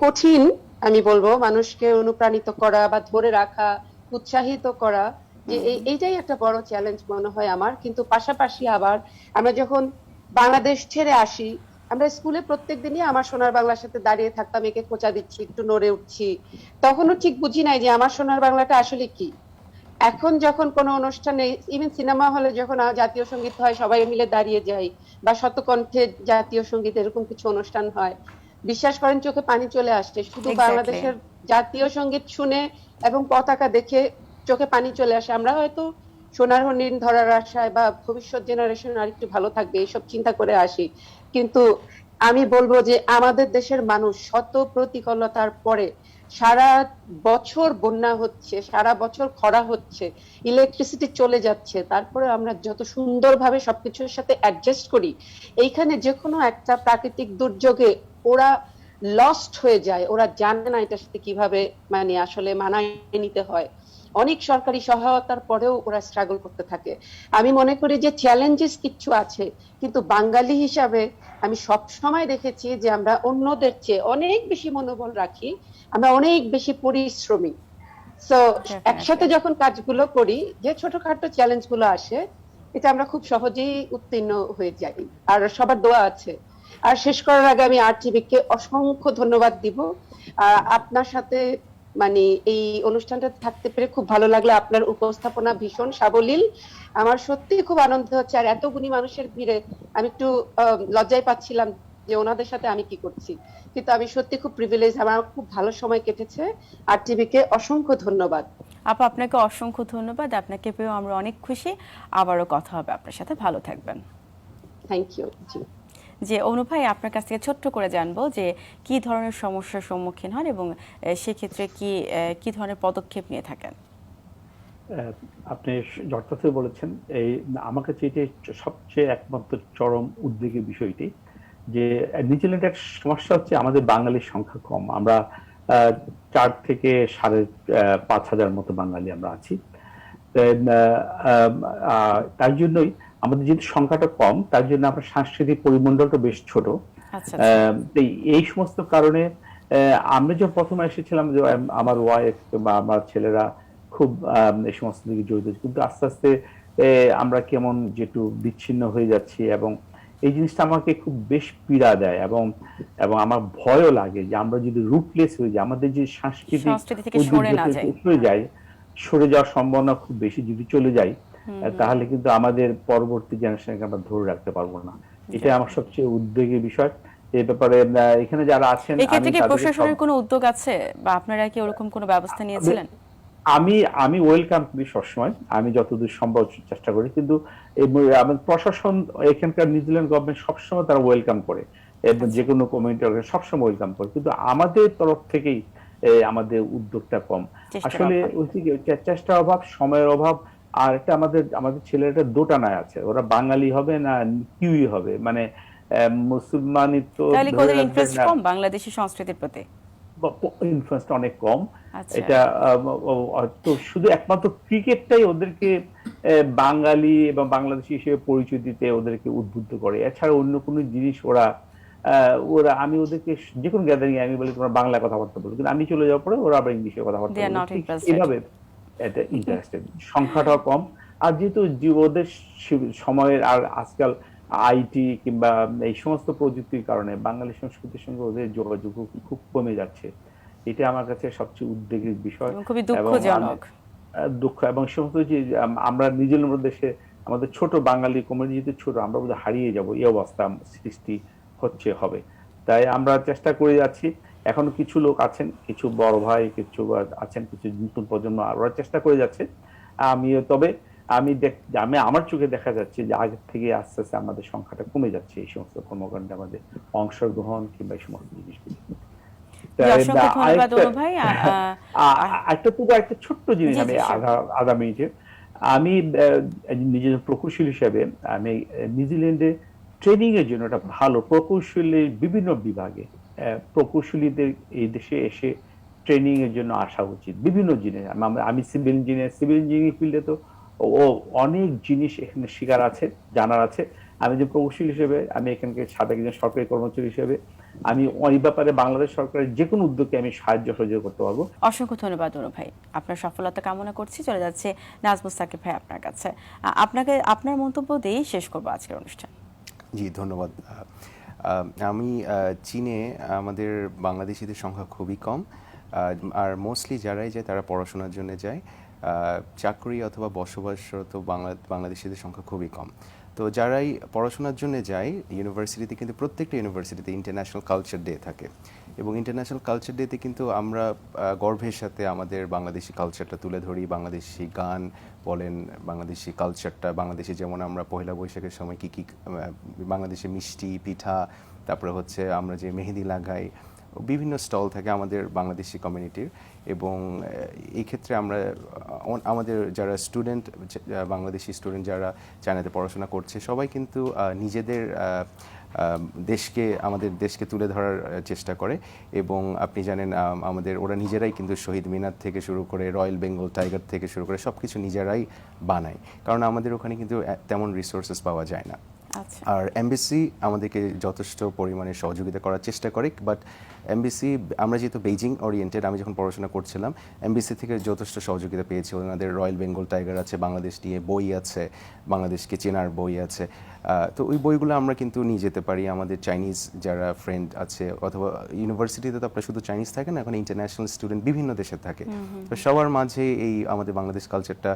কঠিন, আমি বলবো, মানুষকে অনুপ্রাণিত করা বা ধরে রাখা, উৎসাহিত করা, যে এইটাই একটা বড় চ্যালেঞ্জ মনে হয় আমার। কিন্তু পাশাপাশি আবার আমরা যখন বাংলাদেশ ছেড়ে আসি, আমরা স্কুলে প্রত্যেকদিনই আমার সোনার বাংলার সাথে দাঁড়িয়ে থাকতাম, একে খোঁচা দিচ্ছি, একটু নড়ে উঠছি, তখনও ঠিক বুঝি নাই যে আমার সোনার বাংলাটা আসলে কি। এখন যখন কোনো অনুষ্ঠানে, ইভেন সিনেমা হলে যখন জাতীয় সঙ্গীত হয়, সবাই মিলে দাঁড়িয়ে যাই, বা শতকণ্ঠে জাতীয় সঙ্গীত এরকম কিছু অনুষ্ঠান হয়, বিশ্বাস করেন চোখে পানি চলে আসছে শুধু Exactly. বাংলাদেশের জাতীয় সঙ্গীত শুনে এবং পতাকা দেখে চোখে পানি চলে আসে। আমরা হয়তো সোনার হরিণ ধরার আশায় বা ভবিষ্যৎ জেনারেশন আর একটু ভালো থাকবে এইসব চিন্তা করে আসি, কিন্তু আমি বলবো যে আমাদের দেশের মানুষ শত প্রতিকূলতার পরে, সারা বছর বন্যা হচ্ছে, সারা বছর খরা হচ্ছে, ইলেকট্রিসিটি চলে যাচ্ছে, তারপরে আমরা যত সুন্দরভাবে সবকিছুর সাথে অ্যাডজাস্ট করি। এইখানে যে কোনো একটা প্রাকৃতিক দুর্যোগে ওরা লস্ট হয়ে যায়, ওরা জানে না এটার সাথে কিভাবে মানে আসলে মানায় নিতে হয়। অনেক সরকারি সহায়তার পরেও ওরা স্ট্রাগল করতে থাকে। আমি মনে করি যে চ্যালেঞ্জেস কিছু আছে, কিন্তু বাঙালি হিসাবে আমি সব সময় দেখেছি যে আমরা অন্যদের চেয়ে অনেক বেশি মনোবল রাখি, আমরা অনেক বেশি পরিশ্রমী। সো একসাথে যখন কাজগুলো করি, যে ছোটখাটো চ্যালেঞ্জ গুলো আসে, এটা আমরা খুব সহজেই উত্তীর্ণ হয়ে যাই। আর সবার দোয়া আছে। আর শেষ করার আগে আমি আরটিভিকে অসংখ্য ধন্যবাদ দিব। আপনার সাথে মানে এই অনুষ্ঠানটা থাকতে পেরে খুব ভালো লাগলো। আপনার উপস্থাপনা ভীষণ সাবলীল, আমার সত্যি খুব আনন্দ হচ্ছে। আর এত গুণী মানুষের ভিড়ে আমি একটু লজ্জায় পাচ্ছিলাম যে ওনাদের সাথে আমি কি করছি, কিন্তু আমি সত্যি খুব প্রিভিলেজ, আমার খুব ভালো সময় কেটেছে। আর টিভিকে অসংখ্য ধন্যবাদ। আপা, আপনাকে অসংখ্য ধন্যবাদ, আপনাকে পেয়েও আমরা অনেক খুশি। আবারও কথা হবে আপনার সাথে, ভালো থাকবেন। Thank you. জি, যে অনু ভাই, আপনার কাছ থেকে ছোট্ট করে জানবো যে কি ধরনের সমস্যার সম্মুখীন হন এবং সেক্ষেত্রে কি ধরনের পদক্ষেপ নিয়ে থাকেন? আপনি যথার্থ বলেছেন। এই আমার কাছে এটি সবচেয়ে একমাত্র চরম উদ্বেগের বিষয়টি, যে নিউজিল্যান্ডের সমস্যা হচ্ছে আমাদের বাঙালির সংখ্যা কম। আমরা 4 থেকে 5,500 মতো বাঙালি আমরা আছি। তার জন্যই আমাদের যেহেতু সংখ্যাটা কম, তার জন্য আমরা সাংস্কৃতিক পরিমণ্ডলটা বেশ ছোট। আচ্ছা, এই সমস্ত কারণে আমরা যখন প্রথমে এসেছিলাম, যে আমার ওয়াইফ বা আমার ছেলেরা খুব এই সমস্ত দিকে জড়িত, কিন্তু আস্তে আস্তে আমরা কেমন যেটু বিচ্ছিন্ন হয়ে যাচ্ছি, এবং এই জিনিসটা আমাকে খুব বেশ পীড়া দেয়, এবং আমার ভয়ও লাগে যে আমরা যদি রুটলেস হয়ে যাই, আমাদের যে সংস্কৃতি থেকে সরে যাওয়ার সম্ভাবনা খুব বেশি। যদি চলে যাই, তাহলে কিন্তু আমাদের পরবর্তী জেনারেশনকে আমরা ধরে রাখতে পারবো না। এটা আমার সবচেয়ে উদ্বেগের বিষয়। এই ব্যাপারে এখানে যারা আছেন, এক্ষেত্রে কি প্রশাসনের কোনো উদ্যোগ আছে বা আপনারা কি ওরকম কোনো ব্যবস্থা নিয়েছিলেন? আমি ওয়েলকাম করি সবসময়, আমি যতদূর সম্ভব চেষ্টা করি, কিন্তু প্রশাসন, এখানকার নিউজিল্যান্ড গভর্নমেন্ট সবসময় তারা ওয়েলকাম করে, এবং যে কোনো কমিউনিটি সবসময় ওয়েলকাম করে, কিন্তু আমাদের তরফ থেকেই আমাদের উদ্যোগটা কম। আসলে চেষ্টার অভাব, সময়ের অভাব, আর একটা আমাদের ছেলেটা দোটানায় আছে, ওরা বাঙালি হবে না কিউই হবে, মানে মুসলমানই তো ইন্টারেস্ট কম বাংলাদেশি সংস্কৃতির প্রতি, ইনফ্লুয়েন্সটা অনেক কম। এটা তো শুধু একমাত্র ক্রিকেটটাই ওদেরকে বাঙালি এবং বাংলাদেশি হিসেবে পরিচয় দিতে ওদেরকে উদ্বুদ্ধ করে। এছাড়া অন্য কোনো জিনিস ওরা আমি ওদেরকে যে কোনো গ্যাদারিং আমি বলি তোমরা বাংলা কথাবার্তা বলো, কিন্তু আমি চলে যাওয়ার পরে ওরা আবার ইংলিশে কথাবার্তা বলে। এইভাবে এটা ইন্টারেস্টেড, সংখ্যাটাও কম। আর যেহেতু ওদের সময়ের আর আজকাল আইটি কিংবা এই সমস্ত প্রযুক্তির কারণে বাঙালি সংস্কৃতির সঙ্গে ওদের যোগাযোগ খুব কমে যাচ্ছে। এটা আমার কাছে সবচেয়ে উদ্বেগের বিষয় এবং খুবই এবং দুঃখজনক। দুঃখ এবং সমস্ত যে আমরা নিজের দেশে আমাদের ছোট বাঙালি কমিউনিটি যেহেতু ছোট, আমরা বোধহয় হারিয়ে যাব, এই অবস্থা সৃষ্টি হবে। তাই আমরা চেষ্টা করে যাচ্ছি। এখন কিছু লোক আছেন, কিছু বড় ভাই, কিছু আছেন, কিছু নতুন প্রজন্ম, ওরা চেষ্টা করে যাচ্ছে। তবে আমি আমার চোখে দেখা যাচ্ছে যে আগে থেকে আস্তে আস্তে আমাদের সংখ্যাটা কমে যাচ্ছে এই সমস্ত কর্মকাণ্ডে আমাদের অংশগ্রহণ কিংবা এই সমস্ত জিনিসগুলি। অসংখ্য ধন্যবাদ অনু ভাই। একটা ছোট্ট জিনিস আমি আধা মিনিটে, আমি নিজের প্রকৌশলী হিসেবে আমি নিউজিল্যান্ডে ট্রেনিং এর জন্য একটা ভালো প্রকৌশলীর বিভিন্ন বিভাগে প্রকৌশলীদের এই দেশে এসে ট্রেনিং এর জন্য আসা উচিত। বিভিন্ন জিনিস, আমি সিভিল ইঞ্জিনিয়ারিং ফিল্ডে তো অনেক জিনিস এখানে শেখার আছে, জানার আছে। আমি যে প্রকৌশলী হিসেবে, আমি এখানকার সাবেক একজন সরকারি কর্মচারী হিসেবে আমি ওই ব্যাপারে বাংলাদেশ সরকারের যে কোনো উদ্যোগকে আমি সাহায্য সহযোগ করতে পারবো। অসংখ্য ধন্যবাদ অনু ভাই, আপনার সফলতা কামনা করছি। চলে যাচ্ছে নাজমুস সাকিব ভাই আপনার কাছে। আপনার মন্তব্য দিয়েই শেষ করবো আজকের অনুষ্ঠান। জি ধন্যবাদ। আমি চীনে আমাদের বাংলাদেশিদের সংখ্যা খুবই কম, আর মোস্টলি যারাই যায় তারা পড়াশোনার জন্য যায়। চাকরি অথবা বসবাসরত বাংলাদেশিদের সংখ্যা খুবই কম। তো যারাই পড়াশোনার জন্য যায় ইউনিভার্সিটিতে, কিন্তু প্রত্যেকটা ইউনিভার্সিটিতে ইন্টারন্যাশনাল কালচার ডে থাকে, এবং ইন্টারন্যাশনাল কালচার ডেতে কিন্তু আমরা গর্বের সাথে আমাদের বাংলাদেশি কালচারটা তুলে ধরি। বাংলাদেশি গান বলেন, বাংলাদেশি কালচারটা, বাংলাদেশি যেমন আমরা পয়লা বৈশাখের সময় কী কী বাংলাদেশি মিষ্টি পিঠা, তারপরে হচ্ছে আমরা যে মেহেদি লাগাই, বিভিন্ন স্টল থাকে আমাদের বাংলাদেশি কমিউনিটির। এবং এই ক্ষেত্রে আমরা আমাদের যারা স্টুডেন্ট, বাংলাদেশি স্টুডেন্ট যারা চায়নাতে পড়াশোনা করছে, সবাই কিন্তু নিজেদের আমাদের দেশকে তুলে ধরার চেষ্টা করে। এবং আপনি জানেন ওরা নিজেরাই কিন্তু শহীদ মিনার থেকে শুরু করে রয়্যাল বেঙ্গল টাইগার থেকে শুরু করে সব কিছু নিজেরাই বানায়, কারণ আমাদের ওখানে কিন্তু তেমন রিসোর্সেস পাওয়া যায় না। আর এমবিসি আমাদেরকে যথেষ্ট পরিমাণে সহযোগিতা করার চেষ্টা করে, বাট এমবিসি, আমরা যেহেতু বেইজিং ওরিয়েন্টেড, আমি যখন পড়াশোনা করছিলাম এমবিসি থেকে যথেষ্ট সহযোগিতা পেয়েছি। ওনাদের রয়্যাল বেঙ্গল টাইগার আছে, বাংলাদেশ নিয়ে বই আছে, বাংলাদেশকে চেনার বই আছে। তো ওই বইগুলো আমরা কিন্তু নিয়ে যেতে পারি। আমাদের চাইনিজ যারা ফ্রেন্ড আছে, অথবা ইউনিভার্সিটিতে তো আপনার শুধু চাইনিজ থাকে না, এখন ইন্টারন্যাশনাল স্টুডেন্ট বিভিন্ন দেশের থাকে। তো সবার মাঝে এই আমাদের বাংলাদেশ কালচারটা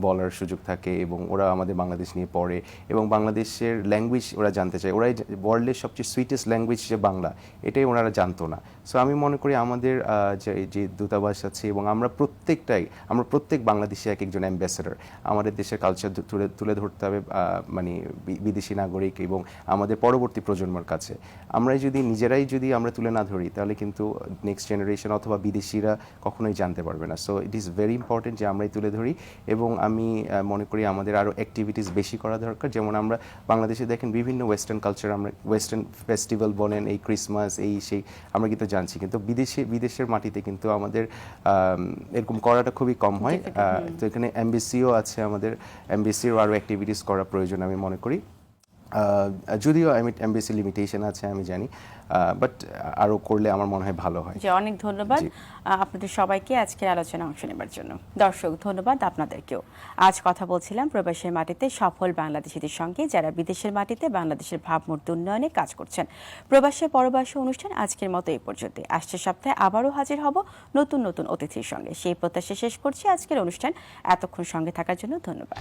বলার সুযোগ থাকে, এবং ওরা আমাদের বাংলাদেশ নিয়ে পড়ে, এবং বাংলাদেশের ল্যাঙ্গুয়েজ ওরা জানতে চায়। ওরাই ওয়ার্ল্ডের সবচেয়ে সুইটেস্ট ল্যাঙ্গুয়েজ যে বাংলা, এটাই ওনারা জানতো না। সো আমি মনে করি আমাদের যে দূতাবাস আছে, এবং আমরা প্রত্যেক বাংলাদেশি এক একজন অ্যাম্বাসেডর। আমাদের দেশের কালচার তুলে ধরতে হবে মানে বিদেশি নাগরিক এবং আমাদের পরবর্তী প্রজন্মের কাছে। নিজেরাই যদি আমরা তুলে না ধরি, তাহলে কিন্তু নেক্সট জেনারেশন অথবা বিদেশিরা কখনোই জানতে পারবে না। So it is very important যে আমরাই তুলে ধরি, এবং আমি মনে করি আমাদের আরও অ্যাক্টিভিটিস বেশি করা দরকার। যেমন আমরা বাংলাদেশে দেখেন বিভিন্ন ওয়েস্টার্ন কালচার, আমরা ওয়েস্টার্ন ফেস্টিভ্যাল বলেন, এই ক্রিসমাস, এই সেই, আমরা কিন্তু জানছি, কিন্তু বিদেশের মাটিতে কিন্তু আমাদের এরকম করাটা খুবই কম হয়। তো এখানে এমবিসিও আছে, আমাদের এমবিসির আরও অ্যাক্টিভিটিস করা প্রয়োজন আমি মনে করি। যদিও এমবিসি লিমিটেশন আছে আমি জানি, বাট আরও করলে আমার মনে হয় ভালো হয়। অনেক ধন্যবাদ আপনাদের সবাইকে আজকের আলোচনায় অংশ নেবার জন্য। দর্শক, ধন্যবাদ আপনাদেরকেও। আজ কথা বলছিলাম প্রবাসের মাটিতে সফল বাংলাদেশিদের সঙ্গে, যারা বিদেশের মাটিতে বাংলাদেশের ভাবমূর্তি উন্নয়নে কাজ করছেন। প্রবাসে পরবাসী অনুষ্ঠান আজকের মতো এই পর্যন্ত। আসছে সপ্তাহে আবারও হাজির হব নতুন নতুন অতিথির সঙ্গে। সেই প্রত্যাশা শেষ করছি আজকের অনুষ্ঠান। এতক্ষণ সঙ্গে থাকার জন্য ধন্যবাদ।